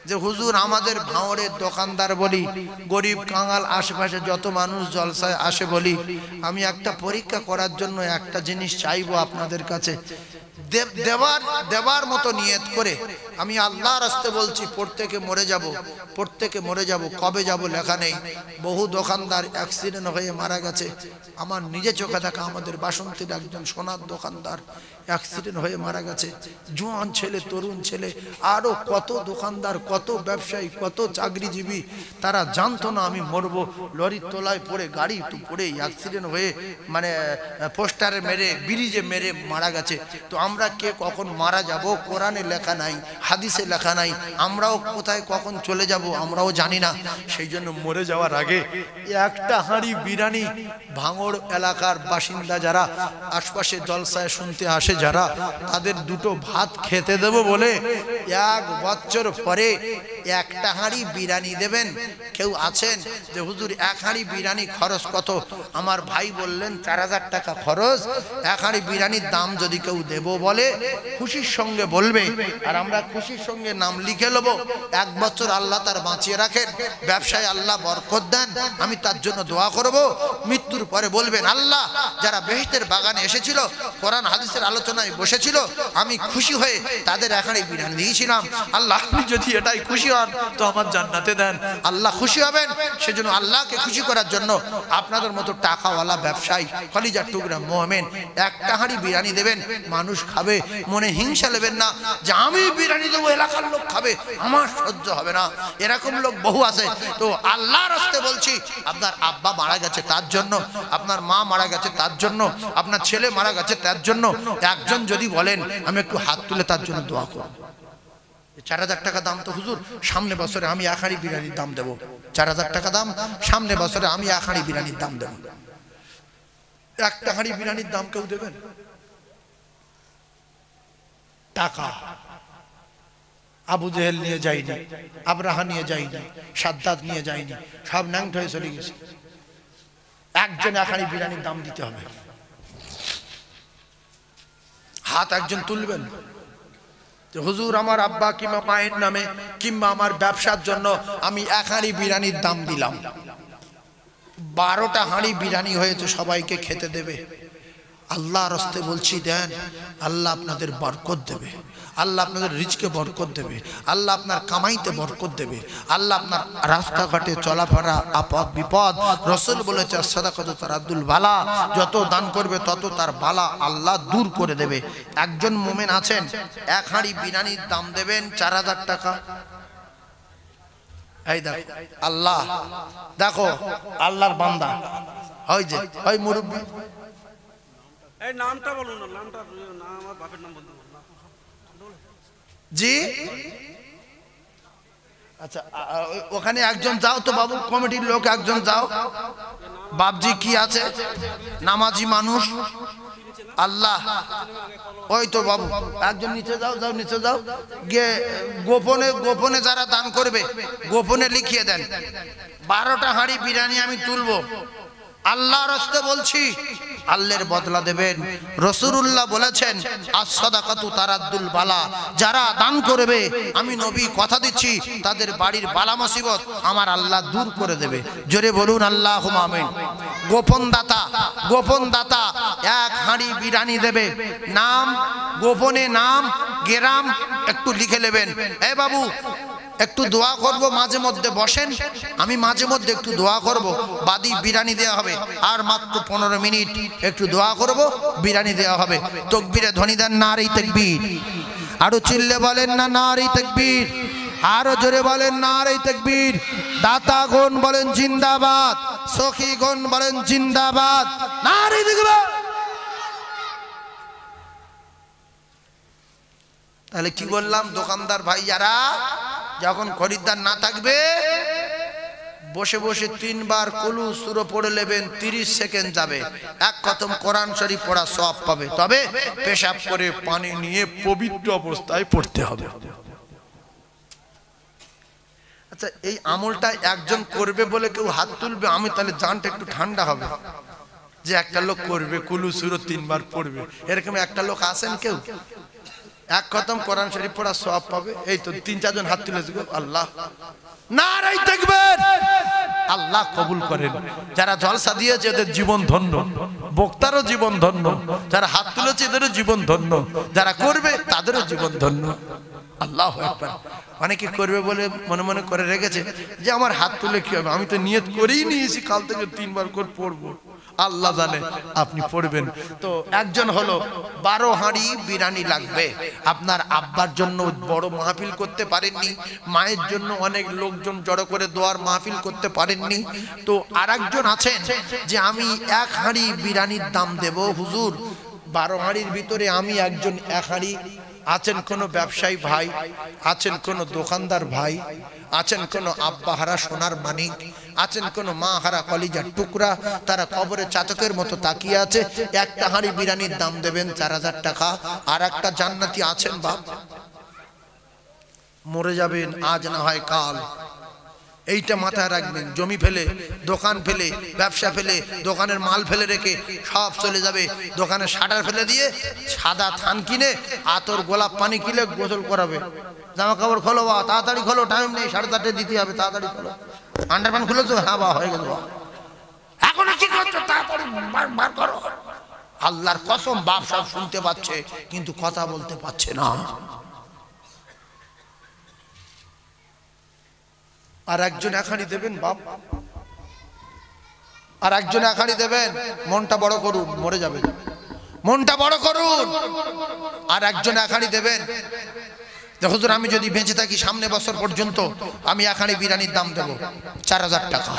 যে হুজুর আমাদের ভাঁড়ের দোকানদার বলি, গরিব কাঙাল আশেপাশে যত মানুষ জলসায় আসে বলি, আমি একটা পরীক্ষা করার জন্য একটা জিনিস চাইবো আপনাদের কাছে, দেবার মতো নিয়ত করে আমি আল্লাহর রাস্তায় বলছি প্রত্যেকে মরে যাব কবে যাব লেখা নেই বহু দোকানদার অ্যাক্সিডেন্ট হয়ে মারা গেছে আমার নিজে চোখে দেখা আমাদের বাসন্তীর একজন সোনার দোকানদার অ্যাক্সিডেন্ট হয়ে মারা গেছে জোয়ান ছেলে তরুণ ছেলে আরো কত দোকানদার কত ব্যবসায়ী কত চাকরিজীবী তারা জানতো না আমি মরবো লরির তলায় পড়ে গাড়ি পড়ে অ্যাক্সিডেন্ট হয়ে মানে পোস্টারে মেরে ব্রিজে মেরে মারা গেছে তো আমরা কে কখন মারা যাব কোরআনে লেখা নাই হাদিসে লেখা নাই আমরাও কোথায় কখন চলে যাব আমরাও জানি না সেই জন্য মরে যাওয়ার আগে একটা হাঁড়ি বিরিয়ানি ভাঙড় এলাকার বাসিন্দা যারা আশপাশে জলসায় শুনতে আসে যারা তাদের দুটো ভাত খেতে দেব বলে 1 বছর পরে একটা হাঁড়ি বিরিয়ানি দেবেন কেউ আছেন যে হুজুর এক হাঁড়ি বিরিয়ানি খরচ কত আমার ভাই বললেন 4000 টাকা খরচ এক হাঁড়ি বিরিয়ানির দাম যদি কেউ দেব বলে খুশির সঙ্গে বলবে আর আমরা খুশির সঙ্গে নাম লিখে নেব 1 বছর আল্লাহ তার বাঁচিয়ে রাখেন ব্যবসায় আল্লাহ বরকত দেন আমি তার জন্য দোয়া করব মৃত্যুর পরে বলবেন আল্লাহ যারা বেহেশতের বাগানে এসেছিল কোরআন হাদিসের আলোচনায় বসেছিল আমি খুশি হয়ে তাদের এক হাঁড়ি বিরিয়ানি দিয়েছিলাম আল্লাহ আপনি যদি এটাই খুশি হন তো আমার জান্নাতে দেন আল্লাহ খুশি হবেন সেজন্য আল্লাহকে খুশি করার জন্য আপনাদের মতো টাকাওয়ালা ব্যবসায়ী কলিজার টুকরা মুমিন একটা হাঁড়ি বিরিয়ানি দেবেন মানুষ খাবে মনে হিংসা নেবেন না যে আমি বিরিয়ানি দেবো এলাকার লোক খাবে আমার সহ্য হবে না এরকম লোক বহু আছে তো আল্লাহর রাস্তায় বলছি আপনার আব্বা মারা গেছে তার জন্য আপনার মা মারা গেছে তার জন্য আপনার ছেলে মারা গেছে তার জন্য একজন যদি বলেন আমি একটু হাত তুলে তার জন্য দোয়া করব 4000 টাকা দাম তো হুজুর সামনে বছরে আমি এক হাঁড়ি বিরিয়ানির দাম দেব 4000 টাকা দাম সামনে বছরে আমি এক হাঁড়ি বিরিয়ানির দাম দেব একটা হাঁড়ি বিরিয়ানির দাম কেউ দেবেন টাকা আবু জেহেল নিয়ে যায়নি আব্রাহা নিয়ে যায়নি সাদ্দাত নিয়ে যায়নি সব ন্যাংট হয়ে চলে গেছে একজন এক হাঁড়ি বিরিয়ানির দাম দিতে হবে হাত একজন তুলবেন যে হুজুর আমার আব্বা কিংবা মায়ের নামে কিংবা আমার ব্যবসার জন্য আমি এক হাঁড়ি বিরিয়ানির দাম দিলাম 12টা হাঁড়ি বিরিয়ানি হয়েছে সবাইকে খেতে দেবে আল্লাহর রাস্তায় বলছি দেন আল্লাহ আপনাদের বরকত দেবে আল্লাহ আপনাদের রিজকে বরকত দেবে আল্লাহ আপনার কামাইতে বরকত দেবে আল্লাহ আপনার রাস্তাঘাটে চলাফেরা আপদ বিপদ রাসূল বলেছে সাদাকাতু তারাদ্দুল বালা যত দান করবে তত তার বালা আল্লাহ দূর করে দেবে একজন মুমিন আছেন এক হাঁড়ি বিরিয়ানির দাম দেবেন 4000 টাকা এই দেখো আল্লাহ দেখো আল্লাহর বান্দা ওই যে ওই মুরব্বি এই নামটা বলুন না নামটা না আমার বাপের নাম বলতে জি আচ্ছা ওখানে একজন যাও তো বাবু কমিটির লোক একজন যাও বাপজি কি আছে নামাজি মানুষ আল্লাহ ওই তো বাবু একজন নিচে যাও যাও নিচে যাও গিয়ে গোপনে যারা দান করবে গোপনে লিখিয়ে দেন 12টা হাঁড়ি বিরিয়ানি আমি তুলবো আল্লাহর রাস্তায় বলছি আল্লাহর বদলা দেবেন রাসূলুল্লাহ বলেছেন as-সাদাকাতু তারাদ্দুল বালা যারা দান করবে আমি নবী কথা দিচ্ছি তাদের বাড়ির বালা মুসিবত আমার আল্লাহ দূর করে দেবে জোরে বলুন আল্লাহুম্মা আমিন গোপন দাতা এক হাঁড়ি বিরিয়ানি দেবে নাম গোপনে নাম গ্রাম একটু লিখে নেবেন এই বাবু একটু দোয়া করব মাঝে মধ্যে বসেন আমি মাঝে মধ্যে একটু দোয়া করব বাদি বিরিয়ানি দেওয়া হবে আর মাত্র 15 মিনিট একটু দোয়া করব বিরিয়ানি দেওয়া হবে তাকবীরে ধ্বনি দেন নারে তাকবীর আরো চিল্লে বলেন না নারে তাকবীর আরো জোরে বলেন নারে তাকবীর দাতাগণ বলেন জিন্দাবাদ সখীগণ বলেন জিন্দাবাদ নারে তাকবীর তাহলে কি বললাম দোকানদার ভাইয়ারা যখন খরিদ্দার না থাকবে বসে বসে 3 বার কুলু সূরা পড়ে নেবেন 30 সেকেন্ড যাবে এক খতম কোরআন শরীফ পড়া সওয়াব পাবে তবে পেশাব করে পানি নিয়ে পবিত্র অবস্থায় পড়তে হবে আচ্ছা এই আমলটা একজন করবে বলে কেউ হাত তুলবে আমি তাহলে জানটা একটু ঠান্ডা হবে যে একটা লোক করবে কুলু সূরা 3 বার পড়বে এরকম একটা লোক আছেন কেউ এক খতম কোরআন শরীফ পড়া সওয়াব পাবে এই তো 3-4 জন হাত তুলেছে গো আল্লাহ নারে তাকবীর আল্লাহ কবুল করেন। যারা জলসা দিয়েছে এদের জীবন ধন্য, বক্তারও জীবন ধন্য, যারা হাত তুলেছে এদেরও জীবন ধন্য, যারা করবে তাদেরও জীবন ধন্য। আল্লাহু আকবার। অনেকে করবে বলে মনে মনে করে রেখেছে যে আমার হাত তুলে কি হবে, আমি তো নিয়ত করেই নিয়েছি কাল থেকে 3 বার করে পড়বো। আল্লাহ জানে আপনি পড়বেন। তো একজন হলো 12 হাঁড়ি বিরিয়ানি লাগবে। আপনার আব্বার জন্য বড় মাহফিল করতে পারেননি, মায়ের জন্য অনেক লোকজন জড়ো করে দোয়ার মাহফিল করতে পারেননি, তো আরেকজন আছেন যে আমি 1 হাঁড়ি বিরিয়ানির দাম দেব হুজুর, 12 হাঁড়ির ভিতরে আমি একজন 1 হাঁড়ি। আছেন কোনো ব্যবসায়ী ভাই, আছেন কোনো দোকানদার ভাই, আছেন কোনো আব্বাহারা সোনার মানিক, আছেন কোনো মা হারা কলিজার টুকরা, তারা কবরে চাতকের মতো তাকিয়ে আছে। 1টা হাঁড়ি বিরিয়ানির দাম দেবেন 4000 টাকা। আর একটা জান্নাতি আছেন বাপ, মরে যাবেন আজ না হয় কাল, এইটা মাথায় রাখবেন। জমি ফেলে, দোকান ফেলে, ব্যবসা ফেলে, দোকানের মাল ফেলে রেখে সব চলে যাবে, দোকানে শাটার ফেলে দিয়ে সাদা থান কিনে আতর গোলাপ পানি কিনে গোসল করাবে। জামা কাপড় খোলো বা তাড়াতাড়ি খোলো, টাইম নেই, 4:30 দিতে হবে, তাড়াতাড়ি খোলো। আন্ডারপ্যান্ট খুলেছো? হ্যাঁ বা হয়ে গেল। এখন কি করছো? তাড়াতাড়ি বার করো। আল্লাহর কসম বাপ সব শুনতে পাচ্ছে কিন্তু কথা বলতে পারছে না। আর একজন 1 হাঁড়ি দেবেন বাপ, আর একজন 1 হাঁড়ি দেবেন। মনটা বড় করুন, মরে যাবেন, মনটা বড় করুন। আর একজন 1 হাঁড়ি দেবেন। দেখো হুজুর আমি যদি বেঁচে থাকি সামনে বছর পর্যন্ত আমি 1 হাঁড়ি বিরিয়ানির দাম দেব 4000 টাকা।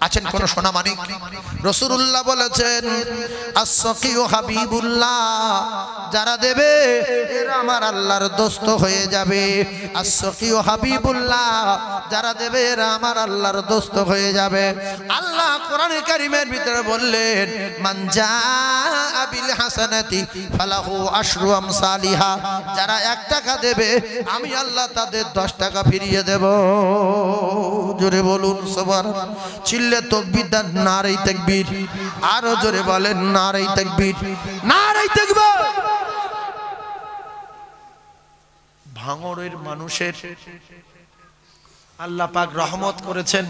আছেন কোন সোনা মানিক? রাসূলুল্লাহ বলেছেন as-saqiyu হাবিবুল্লাহ, যারা দেবে এরা আমার আল্লাহর দোস্ত হয়ে যাবে। as-saqiyu হাবিবুল্লাহ, যারা দেবে এরা আমার আল্লাহর দোস্ত হয়ে যাবে। আল্লাহ কোরআনে কারীমের ভিতরে বললেন মান জাআ বিল হাসানাতি ফালাহু আশরু আমসালিহা, যারা 1 টাকা দেবে আমি আল্লাহ তাদের 10 টাকা ফিরিয়ে দেব। জোরে বলুন সুবহানাল্লাহ। চিল্লে তাকবীর দেন, নারে তাকবীর। আরো জোরে বলেন নারে তাকবীর, নারে তাকবীর। ভাঙড়ের মানুষের আল্লাহ পাক রহমত করেছেন,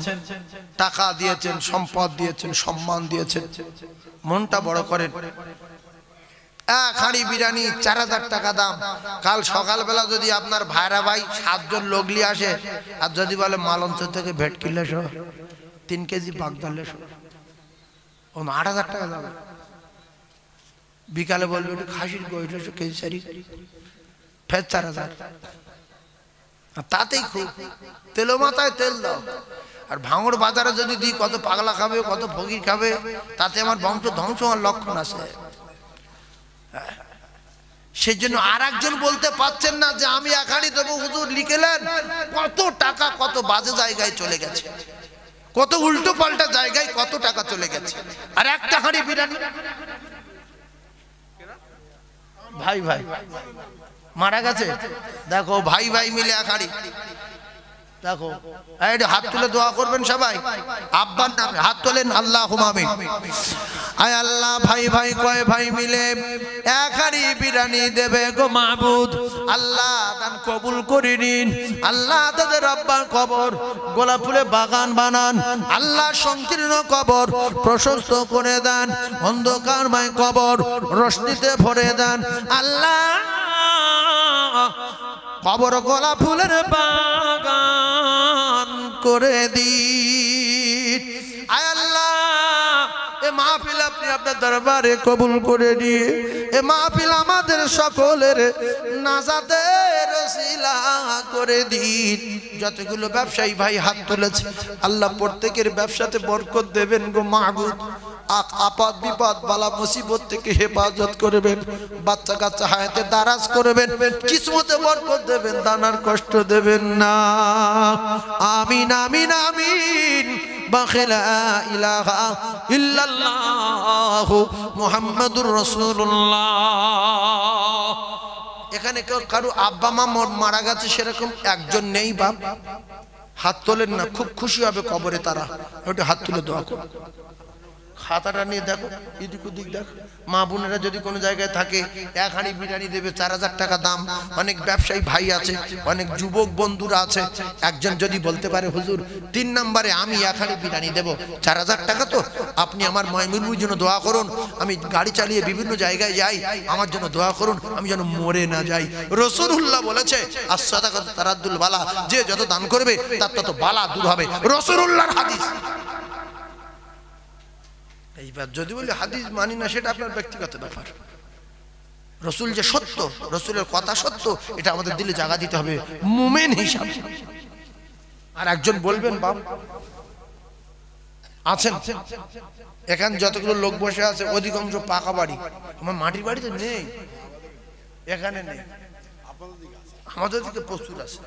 টাকা দিয়েছেন, সম্পদ দিয়েছেন, সম্মান দিয়েছেন, মনটা বড় করেন। 1 হাঁড়ি বিরিয়ানি 4000 টাকা দাম। কাল সকালবেলা যদি আপনার ভাইরা ভাই 7 জন লোকলি আসে আর যদি বলে মালঞ্চ থেকে ভেট কিনলে 3 কেজি বাগদালে 8000 টাকা দাম। বিকালে বলবে একটু খাসির গোশত 1 কেজি সারি ফের 4000, তাতেই খুব। তেলো মাথায় তেল দাও। আর ভাঙড় বাজারে যদি দিই কত পাগলা খাবে, কত ফকির খাবে, তাতে আমার বংশ ধ্বংস হওয়ার লক্ষণ আছে। সেই জন্য আর একজন বলতে পারছেন না যে আমি 1 হাঁড়ি দেবো হুজুর, লিখেলেন কত টাকা কত বাজে জায়গায় চলে গেছে, কত উল্টো পাল্টা জায়গায় কত টাকা চলে গেছে। আর 1টা হাঁড়ি বিরিয়ানি ভাই ভাই মারা গেছে, দেখো ভাই ভাই মিলে 1 হাঁড়ি। দেখো এই হাত তুলে দোয়া করবেন সবাই, আব্বার নামে হাত তোলেন, আল্লাহুম্মা আমিন। আয় আল্লাহ ভাই ভাই কয় ভাই মিলে 1 হাঁড়ি বিরিয়ানি দেবে গো মাবুদ, আল্লাহ দান কবুল করে নিন। আল্লাহ তাদের আব্বার কবর গোলাপ ফুলে বাগান বানান, আল্লাহ সংকীর্ণ কবর প্রশস্ত করে দেন, অন্ধকারময় কবর রোশনিতে ভরে দেন। আল্লাহ কবর গোলাপ ফুলের বাগান করে দিন। আয় আল্লাহ এ মাহফিল আপনি আপনার দরবারে কবুল করে নিয়ে এ মাহফিল আমাদের সকলের নাজাতের ওসিলা করে দিন। যতগুলো ব্যবসায়ী ভাই হাত তুলেছে আল্লাহ প্রত্যেকের ব্যবসাতে বরকত দেবেন গো মাবুদ। আপদ বিপদ বালা মুসিবত থেকে হেফাজত করবেন, বাচ্চা কাচ্চা হায়াতে দারাজ করবেন, কিসমতে বরকত দেবেন, দানার কষ্ট দেবেন না। আমিন আমিন আমিন। বাখিলা ইলাহা ইল্লাল্লাহু মুহাম্মাদুর রাসূলুল্লাহ। এখানে কেউ কারো আব্বা মা মারা গেছে সেরকম একজন নেই বাপ? হাত তোলেন না, খুব খুশি হবে কবরে তারা। একটু হাত তুলে দোয়া করুন। খাতাটা নিয়ে দেখো, এদিক ওদিক দেখো। মা বোনেরা যদি কোনো জায়গায় থাকে, এক হাঁড়ি বিরিয়ানি দেবে 4000 টাকা দাম। অনেক ব্যবসায়ী ভাই আছে, অনেক যুবক বন্ধুরা আছে। একজন যদি বলতে পারে হুজুর 3 নম্বরে আমি এক হাঁড়ি বিরিয়ানি দেবো, 4000 টাকা, তো আপনি আমার ময়মুরুর জন্য দোয়া করুন। আমি গাড়ি চালিয়ে বিভিন্ন জায়গায় যাই, আমার জন্য দোয়া করুন, আমি যেন মরে না যাই। রাসূলুল্লাহ বলেছে as-সাদাকাতু তারাদ্দুল বালা, যে যত দান করবে তার তত বালা দূর হবে। রাসূলুল্লাহর হাদিস। এইবার যদি বলি হাদিস মানি না, সেটা আপনার ব্যক্তিগত ব্যাপার। রসুল যে সত্য, রসুলের কথা সত্য, এটা আমাদের দিলে জায়গা দিতে হবে মুমিন হিসাবে। আর একজন বলবেন বাপ আছেন এখানে যতগুলো লোক বসে আছে অধিকাংশ পাকা বাড়ি, আমার মাটির বাড়িতে নেই, এখানে নেই। আমাদের দিকে প্রচুর আছে,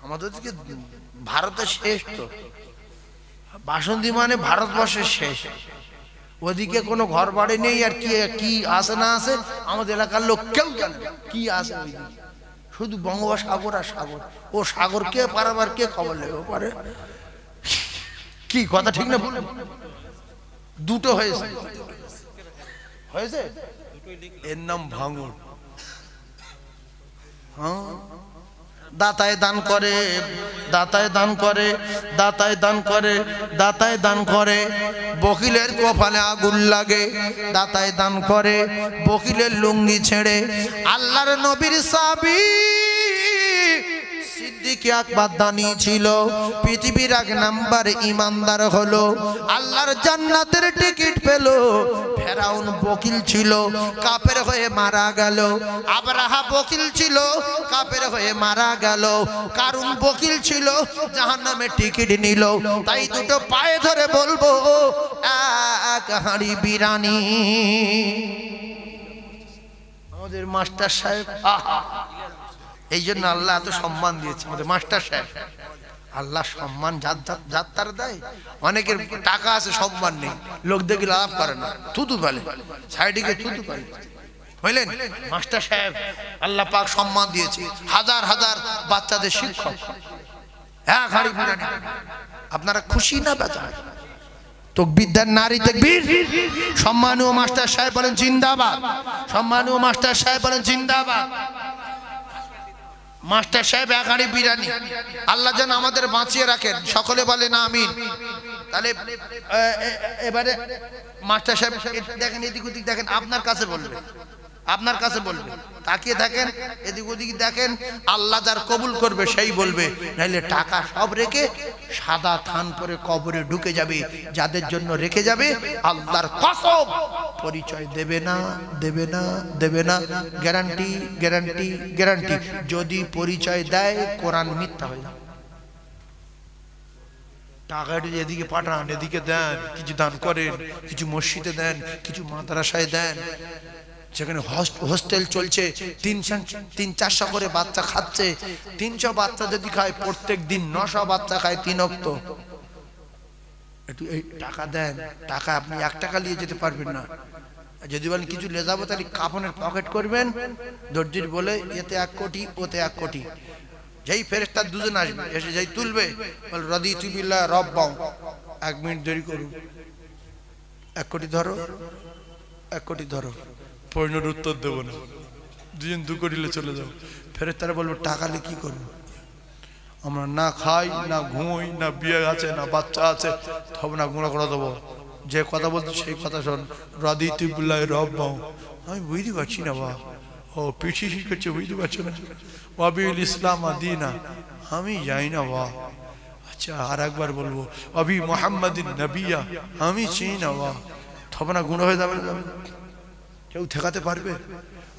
আমাদের দিকে ভারতের শেষ, তো বাসন্তী মানে ভারতবর্ষের শেষ। ওদিকে কোনো ঘর বাড়ি নেই, আর কি কি আছে না আছে আমাদের এলাকার লোক কেউ জানে না কি আছে ওইদিকে। শুধু বঙ্গোপসাগর আর সাগর, ও সাগর কে পারাবার কে খবর লেগে পারে। কি কথা ঠিক না বলুন? দুটো হয়েছে, হয়েছে, এর নাম ভাঙন। হ্যাঁ, দাতায় দান করে, দাতায় দান করে, দাতায় দান করে, দাতায় দান করে, বকিলের কপালে আগুন লাগে। দাতায় দান করে, বকিলের লুঙ্গি ছেড়ে। আল্লাহর নবীর সাহাবী সিদ্দিক আকবর দানি ছিল, পৃথিবীর 1 নাম্বার ইমানদার হলো, আল্লাহর জান্নাতের টিকিট পেল। ফেরাউন বকিল ছিল, কাফের হয়ে মারা গেল। আবরাহা বকিল ছিল, কাফের হয়ে মারা গেল। কারুন বকিল ছিল, জাহান্নামে টিকিট নিল। তাই দুটো পায়ে ধরে বলবো এক হাঁড়ি বিরিয়ানি। আমাদের মাস্টার সাহেব, আহা, এই জন্য আল্লাহ এত সম্মান দিয়েছে আমাদের মাস্টার সাহেব। আল্লাহ সম্মান যার তার দেয়। অনেকের টাকা আছে, সম্মান নেই, লোক দেখে লাভ করে না, থুতু ফেলে, সাইডিকে থুতু ফেলে। বুঝলেন, মাস্টার সাহেব আল্লাহ পাক সম্মান দিয়েছে, হাজার হাজার বাচ্চাদের শিক্ষক। হ্যাঁ, হাঁড়ি বিরিয়ানি। আপনারা খুশি না বেজা? তাকবীর দেন, নারী তাকবীর। সম্মানীয় মাস্টার সাহেব বলেন জিন্দাবাদ, সম্মানীয় মাস্টার সাহেব বলেন জিন্দাবাদ। মাস্টার সাহেব এক হাঁড়ি বিরিয়ানি, আল্লাহ যেন আমাদের বাঁচিয়ে রাখেন, সকলে বলেন আমিন। তাহলে এবারে মাস্টার সাহেব দেখেন, এদিক ওদিক দেখেন, আপনার কাছে বলবে, আপনার কাছে বলবে, তাকিয়ে থাকেন, এদিক ওদিক দেখেন, আল্লাহ যার কবুল করবে সেই বলবে, নাইলে টাকা সব রেখে সাদা থান পরে কবরে ঢুকে যাবে। যাদের জন্য রেখে যাবে আল্লাহর কসম পরিচয় দেবে না, দেবে না, দেবে না, গ্যারান্টি, গ্যারান্টি, গ্যারান্টি। যদি পরিচয় দেয় কোরআন মিথ্যা হয়ে যাবে। টাকাটি এদিকে পাঠান, এদিকে দেন, কিছু দান করেন, কিছু মসজিদে দেন, কিছু মাদ্রাসায় দেন। সেখানে হোস্টেল চলছে, 300-400 করে বাচ্চা খাচ্ছে। 300 বাচ্চা যদি খায়, প্রত্যেক দিন 900 বাচ্চা খায় 3 ওয়াক্ত। একটু এই টাকা দেন, টাকা আপনি 1 টাকা নিয়ে যেতে পারবেন না। যদি বলেন কিছু লে যাবো, তাহলে কাফনের পকেট করবেন, দর্জির বলে এতে 1 কোটি, ওতে 1 কোটি। যেই ফেরেশতা দুজন আসবে, এসে যেই তুলবে, বল রাদিতু বিল্লাহ রব্বাও, 1 মিনিট দেরি করুন, 1 কোটি ধরো, 1 কোটি ধরো। পয়নের উত্তর দেবো না, 2 কোটিলে চলে যাও। ফেরেশতারা বলবো টাকা নিয়ে কি করবো? আমরা না খাই, না ঘুমোই, না বিয়ে আছে, না বাচ্চা আছে, তবে না গুণা করে দেবো। যে কথা বলতো সেই কথা শোন, রাদিতু বিল্লাহি রব্বাও। আমি বুঝতে পারছি না বা, ও পিঠি শিখেছে, বুঝতে পারছো না? ওয়াবিল ইসলাম আদিনা, আমি যাই না বা। আচ্ছা, আর একবার বলবো, অবি মুহাম্মাদিন নবিয়া, আমি চিনি না বা। তবে না গুণা হয়ে যাবে। কেউ ঠেকাতে পারবে?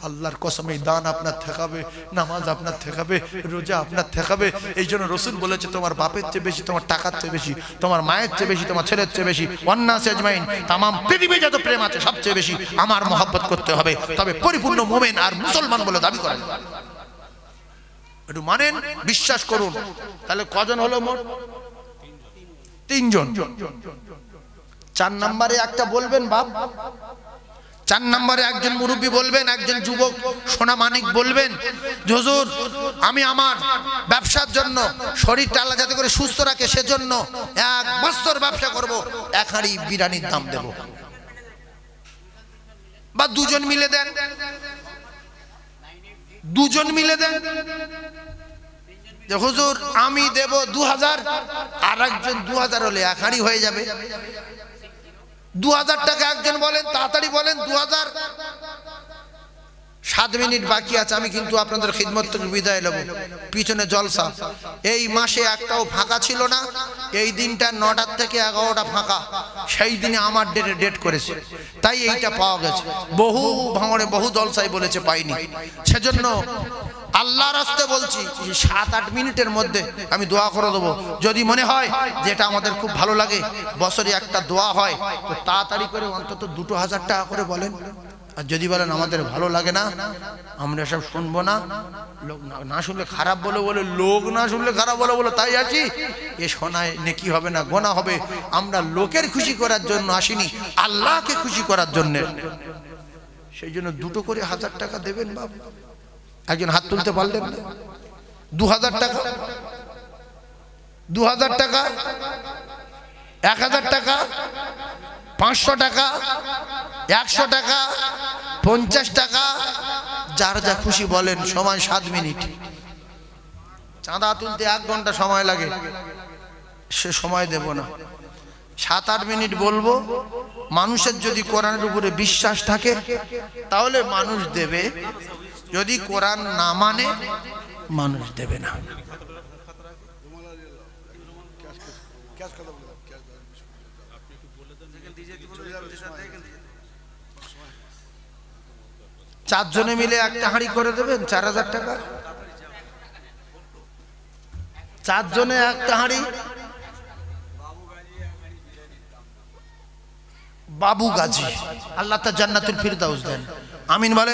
আল্লাহর কসম, এই দান আপনার ঠেকাবে, নামাজ আপনার ঠেকাবে, রোজা আপনার ঠেকাবে। এই জন্য রসুল বলেছে, তোমার বাপের চেয়ে বেশি, তোমার টাকার চেয়ে বেশি, তোমার মায়ের চেয়ে বেশি, তোমার ছেলের চেয়ে বেশি, ওয়ান্নাস আজমাইন, তামাম পৃথিবী যত প্রেম আছে সবচেয়ে বেশি আমার মহব্বত করতে হবে, তবে পরিপূর্ণ মুমিন আর মুসলমান বলে দাবি করেন। একটু মানেন, বিশ্বাস করুন। তাহলে কজন হলো মোট? 3 জন। 4 নম্বরে একটা বলবেন বাপ, 4 নম্বরে একজন মুরব্বী বলবেন, একজন যুবক সোনা মানিক বলবেন, হুজুর আমি আমার ব্যবসার জন্য শরীরটা আল্লাহ যাতে করে সুস্থ রাখে সেজন্য 1 বছর ব্যবসা করব, 1 হাঁড়ি বিরিয়ানির দাম দেব। বা দুজন মিলে দেন, দুজন মিলে দেন যে হুজুর আমি দেব 2000, আর একজন 2000 হলে 1 হাঁড়ি হয়ে যাবে। 2000 টাকা একজন বলেন, তাড়াতাড়ি বলেন 2000। 7 মিনিট বাকি আছে, আমি কিন্তু আপনাদের খিদমত থেকে বিদায় নেব। পিছনে জলসা, এই মাসে একটাও ফাঁকা ছিল না। এই দিনটা 9টা থেকে 11টা ফাঁকা, সেই দিনে আমার ডেট করেছে, তাই এইটা পাওয়া গেছে। বহু ভাঙড়ে বহু জলসাই বলেছে পাইনি, সেজন্য আল্লাহর রাস্তে বলছি 7-8 মিনিটের মধ্যে আমি দোয়া করে দেবো। যদি মনে হয় যেটা আমাদের খুব ভালো লাগে, বছরে একটা দোয়া হয়, তো তাড়াতাড়ি করে অন্তত 2000 টাকা করে বলেন। আর যদি বলেন আমাদের ভালো লাগে না, আমরা সব শুনবো না, লোক না শুনলে খারাপ বলে বলে, লোক না শুনলে খারাপ বলে বলে তাই আছি, এ শোনায় নেকি হবে না, গোনা হবে। আমরা লোকের খুশি করার জন্য আসিনি, আল্লাহকে খুশি করার জন্য। সেই জন্য 2টো করে 1000 টাকা দেবেন বাবা। একজন হাত তুলতে পারলেন না? 2000 টাকা, 2000 টাকা, 1000 টাকা, 500 টাকা, 100 টাকা, 50 টাকা, যার যা খুশি বলেন। সময় 7 মিনিট। চাঁদা তুলতে 1 ঘন্টা সময় লাগে, সে সময় দেব না। 7-8 মিনিট বলবো। মানুষের যদি কোরআনের উপরে বিশ্বাস থাকে তাহলে মানুষ দেবে, যদি কোরআন না মানে মানুষ দেবে না। চারজনে মিলে একটা হাঁড়ি করে দেবেন 4000 টাকা। 4 জনে একটা হাঁড়ি। বাবু গাজী, আল্লাহ তার জান্নাতুল ফিরদাউস দেন। আমিন বলে।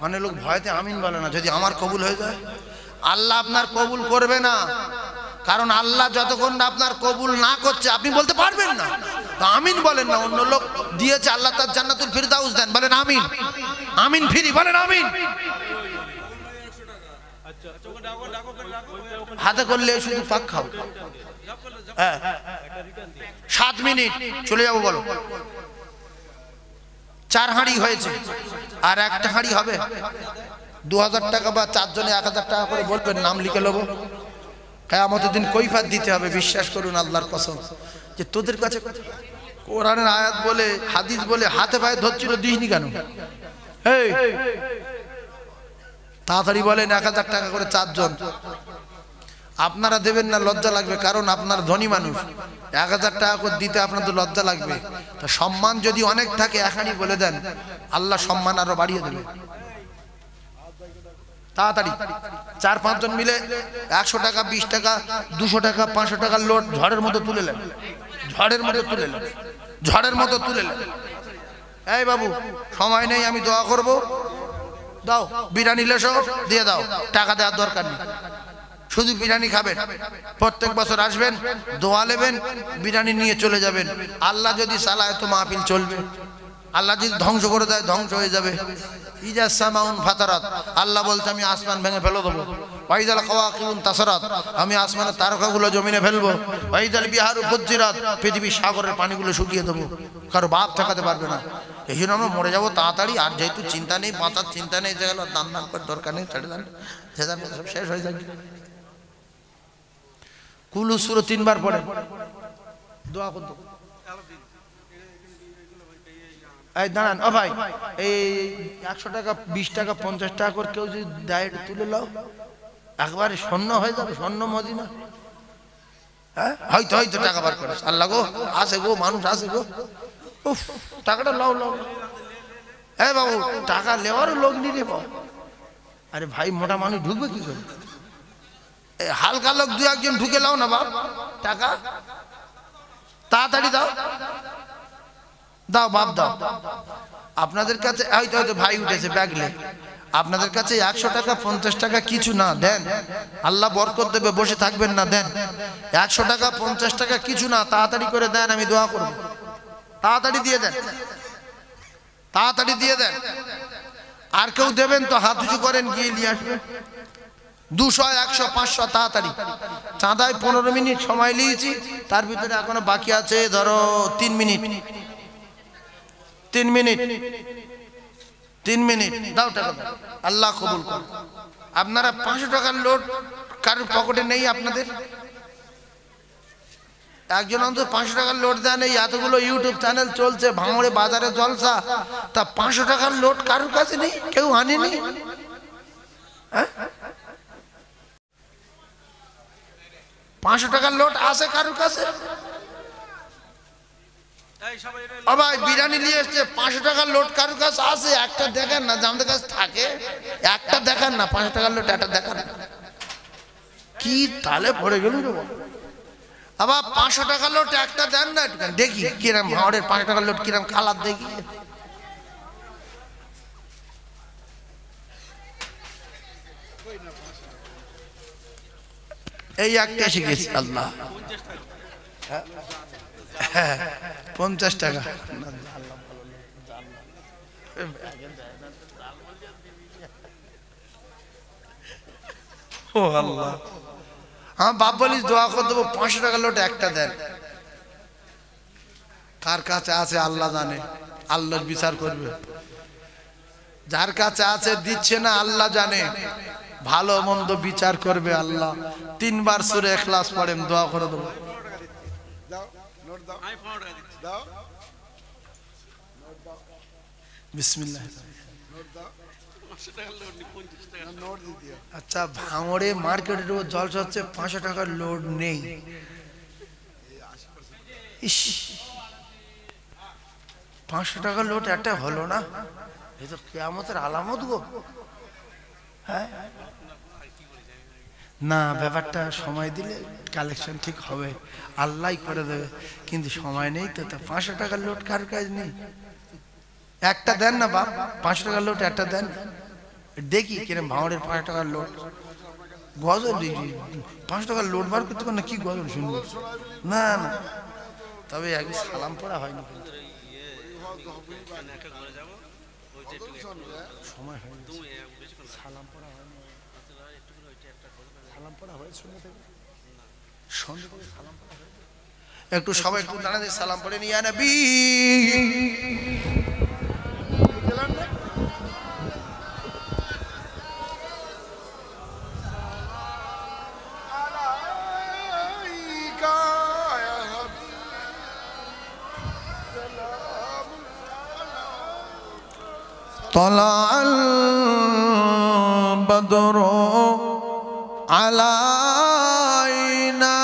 অনেক লোক ভয়তে আমিন বলে না, যদি আমার কবুল হয়ে যায়। আল্লাহ আপনার কবুল করবে না, কারণ আল্লাহ যতক্ষণ আপনার কবুল না করছে আপনি বলতে পারবেন না। তো আমিন বলেন না। অন্য লোক দিয়েছে, আল্লাহ তার জান্নাতুল ফিরদাউস দেন, বলেন আমিন। আমিন ফিরি বলেন আমিন। হাতে করলে শুধু পাক খাও। 7 মিনিট চলে যাবো বলো। 4 হাঁড়ি হয়েছে, আর একটা হাঁড়ি হবে 2000 টাকা, বা 4 জনে 1000 টাকা করে বলবেন, নাম লিখে নেবো। কিয়ামতের দিন কৈফিয়ত দিতে হবে। বিশ্বাস করুন আল্লাহর কসম, যে তোদের কাছে কোরআনের আয়াত বলে হাদিস বলে হাতে পায়ে ধরছিল, দিসনি কেন? এই তাড়াতাড়ি বলেন 1000 টাকা করে 4 জন। আপনারা দেবেন না, লজ্জা লাগবে, কারণ আপনার ধনী মানুষ। 1000 টাকা করে দিতে আপনার তো লজ্জা লাগবে। তা সম্মান যদি অনেক থাকে, 1 হাঁড়ি বলে দেন, আল্লাহ সম্মান আরো বাড়িয়ে দেবে। তাড়াতাড়ি 4-5 জন মিলে 100 টাকা, 20 টাকা, 200 টাকা, 500 টাকার লোড ঝড়ের মতো তুলে নেন। ঝড়ের মতো তুলে নেন, ঝড়ের মতো তুলে নেন। এই বাবু সময় নেই, আমি দোয়া করব, দাও বিরিয়ানি লেসো দিয়ে দাও, টাকা দেওয়ার দরকার নেই, শুধু বিরিয়ানি খাবেন। প্রত্যেক বছর আসবেন, দোয়া নেবেন, বিরিয়ানি নিয়ে চলে যাবেন। আল্লাহ যদি চালায় তো মাহফিল চলবে, আল্লাহ যদি ধ্বংস করে দেয় ধ্বংস হয়ে যাবে। ইজা সামাউন ফাতারাত, আল্লাহ বলতে আমি আসমান ভেঙে ফেলে দেবো। ওয়াইদাল কাওয়াকিবুন তাসারাত, আমি আসমানের তারকাগুলো জমিনে ফেলবো। ওয়াইদাল বিহারু ফুজ্জিরাত, পৃথিবীর সাগরের পানিগুলো শুকিয়ে দেবো, কারো বাপ ঠেকাতে পারবে না। এই জন্য আমরা মরে যাবো তাড়াতাড়ি। আর যেহেতু চিন্তা নেই, বাঁচার চিন্তা নেই, যেগুলো দান দান করে দরকার নেই, ছেড়ে দেন, সেজার মতো সব শেষ হয়ে যাবে। কুলু সূরা 3 বার পড়ে দোয়া করতে। এই দাঁড়ান, ও ভাই, এই 100 টাকা, 20 টাকা, 50 টাকা করে কেউ যদি দেয় তুলে নাও, একবারে স্বর্ণ হয়ে যাবে, স্বর্ণ মদিনা। হ্যাঁ, হয়তো হয়তো টাকা বার করে, আল্লাহ গো আসে গো, মানুষ আসে গো, উফ টাকাটা লাও লাও। এই বাবু টাকা নেওয়ারও লোক নিয়ে নেব। আরে ভাই মোটা মানুষ ঢুকবে কি করে? হালকা লোক 2-1 জন ঢুকে লাও না বাপ, টাকা তাড়াতাড়ি দাও, দাও বাপ দাও। আপনাদের কাছে হয়তো হয়তো ভাই উঠেছে ব্যাগলে, আপনাদের কাছে 100 টাকা 50 টাকা কিছু না, দেন, আল্লাহ বরকত দেবে, বসে থাকবেন না, দেন। 100 টাকা 50 টাকা কিছু না, তাড়াতাড়ি করে দেন, আমি দোয়া করব, তাড়াতাড়ি দিয়ে দেন, তাড়াতাড়ি দিয়ে দেন। আর কেউ দেবেন তো হাত উঁচু করেন, গিয়ে নিয়ে আসবেন। 200, 100, 500 তাড়াতাড়ি। চাঁদায় 15 মিনিট সময় নিয়েছি, তার ভিতরে এখনো বাকি আছে ধরো 3 মিনিট। 3 মিনিট, 3 মিনিট দাও টাকা, আল্লাহ কবুল করুন। আপনারা 500 টাকার নোট কারোর পকেটে নেই আপনাদের? একজন অন্তত 500 টাকার নোট দেন। এই এতগুলো ইউটিউব চ্যানেল চলছে, ভাঙড়ে বাজারে জলসা, তা 500 টাকার নোট কারোর কাছে নেই? কেউ আনেনি? হ্যাঁ, 500 টাকার নোট আছে কারোর কাছে? ও ভাই, বিরিয়ানি নিয়ে এসছে, 500 টাকার নোট কারোর কাছে আছে? একটা দেখান না, যে আমাদের কাছে থাকে একটা দেখান না, 500 টাকার নোট একটা দেখান। কি তালে পড়ে গেল রে বাবা। আবার 500 টাকার নোট একটা দেন না, দেখি কিরম ভাঁড়ের 500 টাকার নোট কিরম কালার দেখি। এই একটা শিখেছি আল্লাহ। 50 টাকা। ও আল্লাহ, আমার বাপ বলিস দোয়া করে দেবো, 500 টাকার নোট একটা দেন। কার কাছে আছে আল্লাহ জানে, আল্লাহর বিচার করবে। যার কাছে আছে দিচ্ছে না, আল্লাহ জানে, ভালো মন্দ বিচার করবে আল্লাহ। 3 বার সূরা ইখলাস পড়েন, দোয়া করে দেবো। বিসমিল্লাহ। আচ্ছা, ভাঙড়ে মার্কেটের উপর জলসা হচ্ছে, 500 টাকার লোড নেই। 500 টাকার লোড একটা হলো না, এই তো কিয়ামতের আলামত গো। হ্যাঁ না, ব্যাপারটা সময় দিলে কালেকশন ঠিক হবে, আল্লাহ করে দেবে, কিন্তু সময় নেই তো। 500 টাকার লোড কার কাজ নেই? একটা দেন না বাপ, 500 টাকার লোড একটা দেন, দেখি কিরম ভাঁড়ের 500 টাকার লোড। গজল 500 টাকার লোড বার করতে পারেন না, কি গজল শুনবো? না না, তবে একদিন সালাম পড়া হয়নি, সময় হয়নি, সালাম পড়া হয়নি। সালাম পড়া হয়েছে সন্ধ্যে থেকে, সন্ধ্যে থেকে সালাম পড়া হয়েছে। একটু সবাই একটু দাঁড়াতে সালাম পড়ে নিয়ে নবী। طلع البدر علينا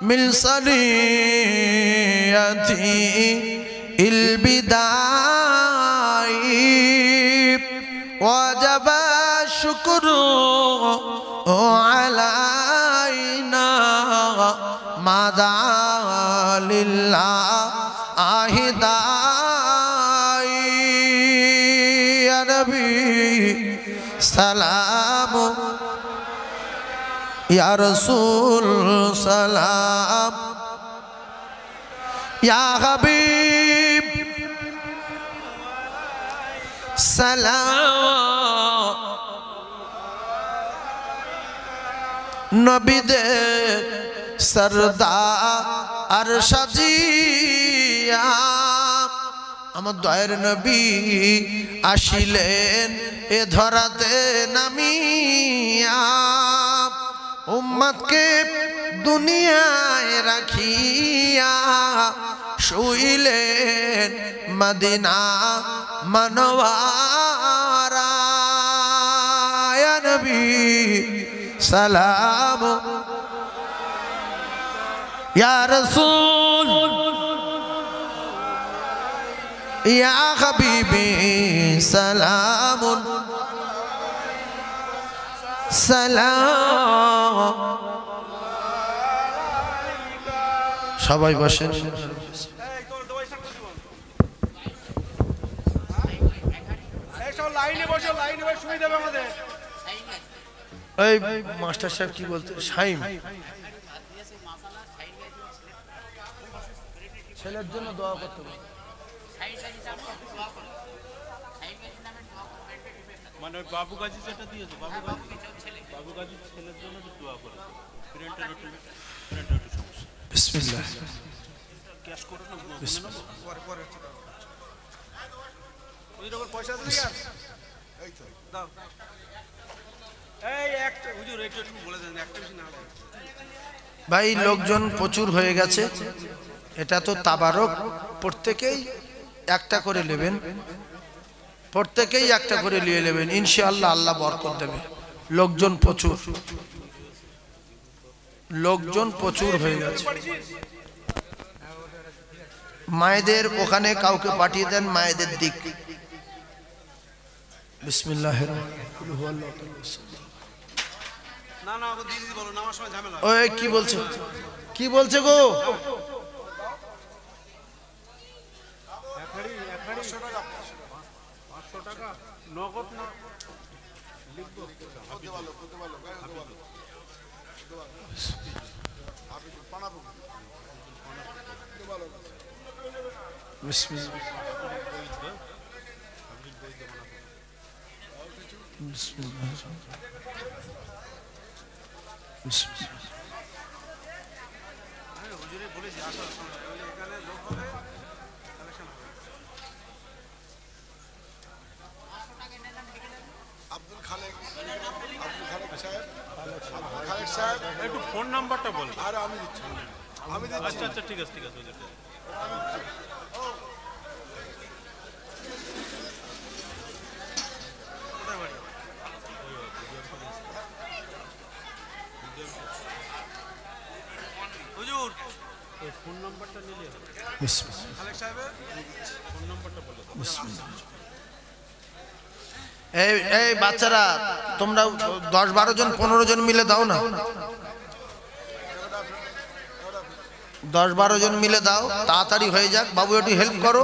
من سنية البداء وجب الشكر علينا ماذا لله سلام يا رسول سلام يا حبيب سلام নবীদের সরদার সাজিয়া আমার দয়ার নবী আসিলেন এ ধরাতে নামিয়া, উম্মতকে দুনিয়ায় রাখিয়া শুইলেন মদিনা মনোয়ারা। ইয়া নবী সালাম ইয়া রাসূল ইয়া হাবিবি সালাম সালাম। সবাই বসেন। এই মাস্টার সাহেব কি বলতে, শাইম ছেলের জন্য দোয়া করতে হবে। মানে ওই বাবু গাজী যেটা দিয়েছে, বাবু গাজী ছেলের জন্য একটু দোয়া করে। প্রিন্টার একটু সমস্যা। বিসমিল্লাহ। ক্যাশ করে না মনে নেবো পরে ওই রকম পয়সা আছে নাকি আর? এই তো দাও। এই একটা হুজুর একটু বলে দেন, একটা বেশি না লাগে। ভাই লোকজন প্রচুর হয়ে গেছে, এটা তো তাবারক, প্রত্যেকেই একটা করে নেবেন, প্রত্যেকেই একটা করে নিয়ে নেবেন, ইনশাআল্লাহ আল্লাহ বরকত দেবে। লোকজন প্রচুর, লোকজন প্রচুর হয়ে গেছে। মায়েদের ওখানে কাউকে পাঠিয়ে দেন মায়েদের দিক। বিসমিল্লাহির না না ওকে দিদি বলো, নামার সময় ঝামেলা। ওই কি বলছে, কি বলছে গো? 500 টাকা নগদ না লিখবো। বিসমিল্লাহ। বিসমিল্লাহ। বিসমিল্লাহ। হুজুরে বলেছি আসার সময় এখানে লোক হবে, কালেকশন হবে। আব্দুল খালেক সাহেব একটু ফোন নাম্বারটা বলুন। আর আমি দিচ্ছি। আচ্ছা আচ্ছা ঠিক আছে ঠিক আছে হুজুর। কোথায় বাড়ি? হুজুর এই ফোন নাম্বারটা নিলে হবে। বিসমিল্লাহ। খালেক সাহেবের ফোন নাম্বারটা বলে দাও। বিসমিল্লাহ। এই এই বাচ্চারা তোমরা 10-12 জন 15 জন মিলে দাও না, 10-12 জন মিলে দাও, তাড়াতাড়ি হয়ে যাক। বাবু একটু হেল্প করো।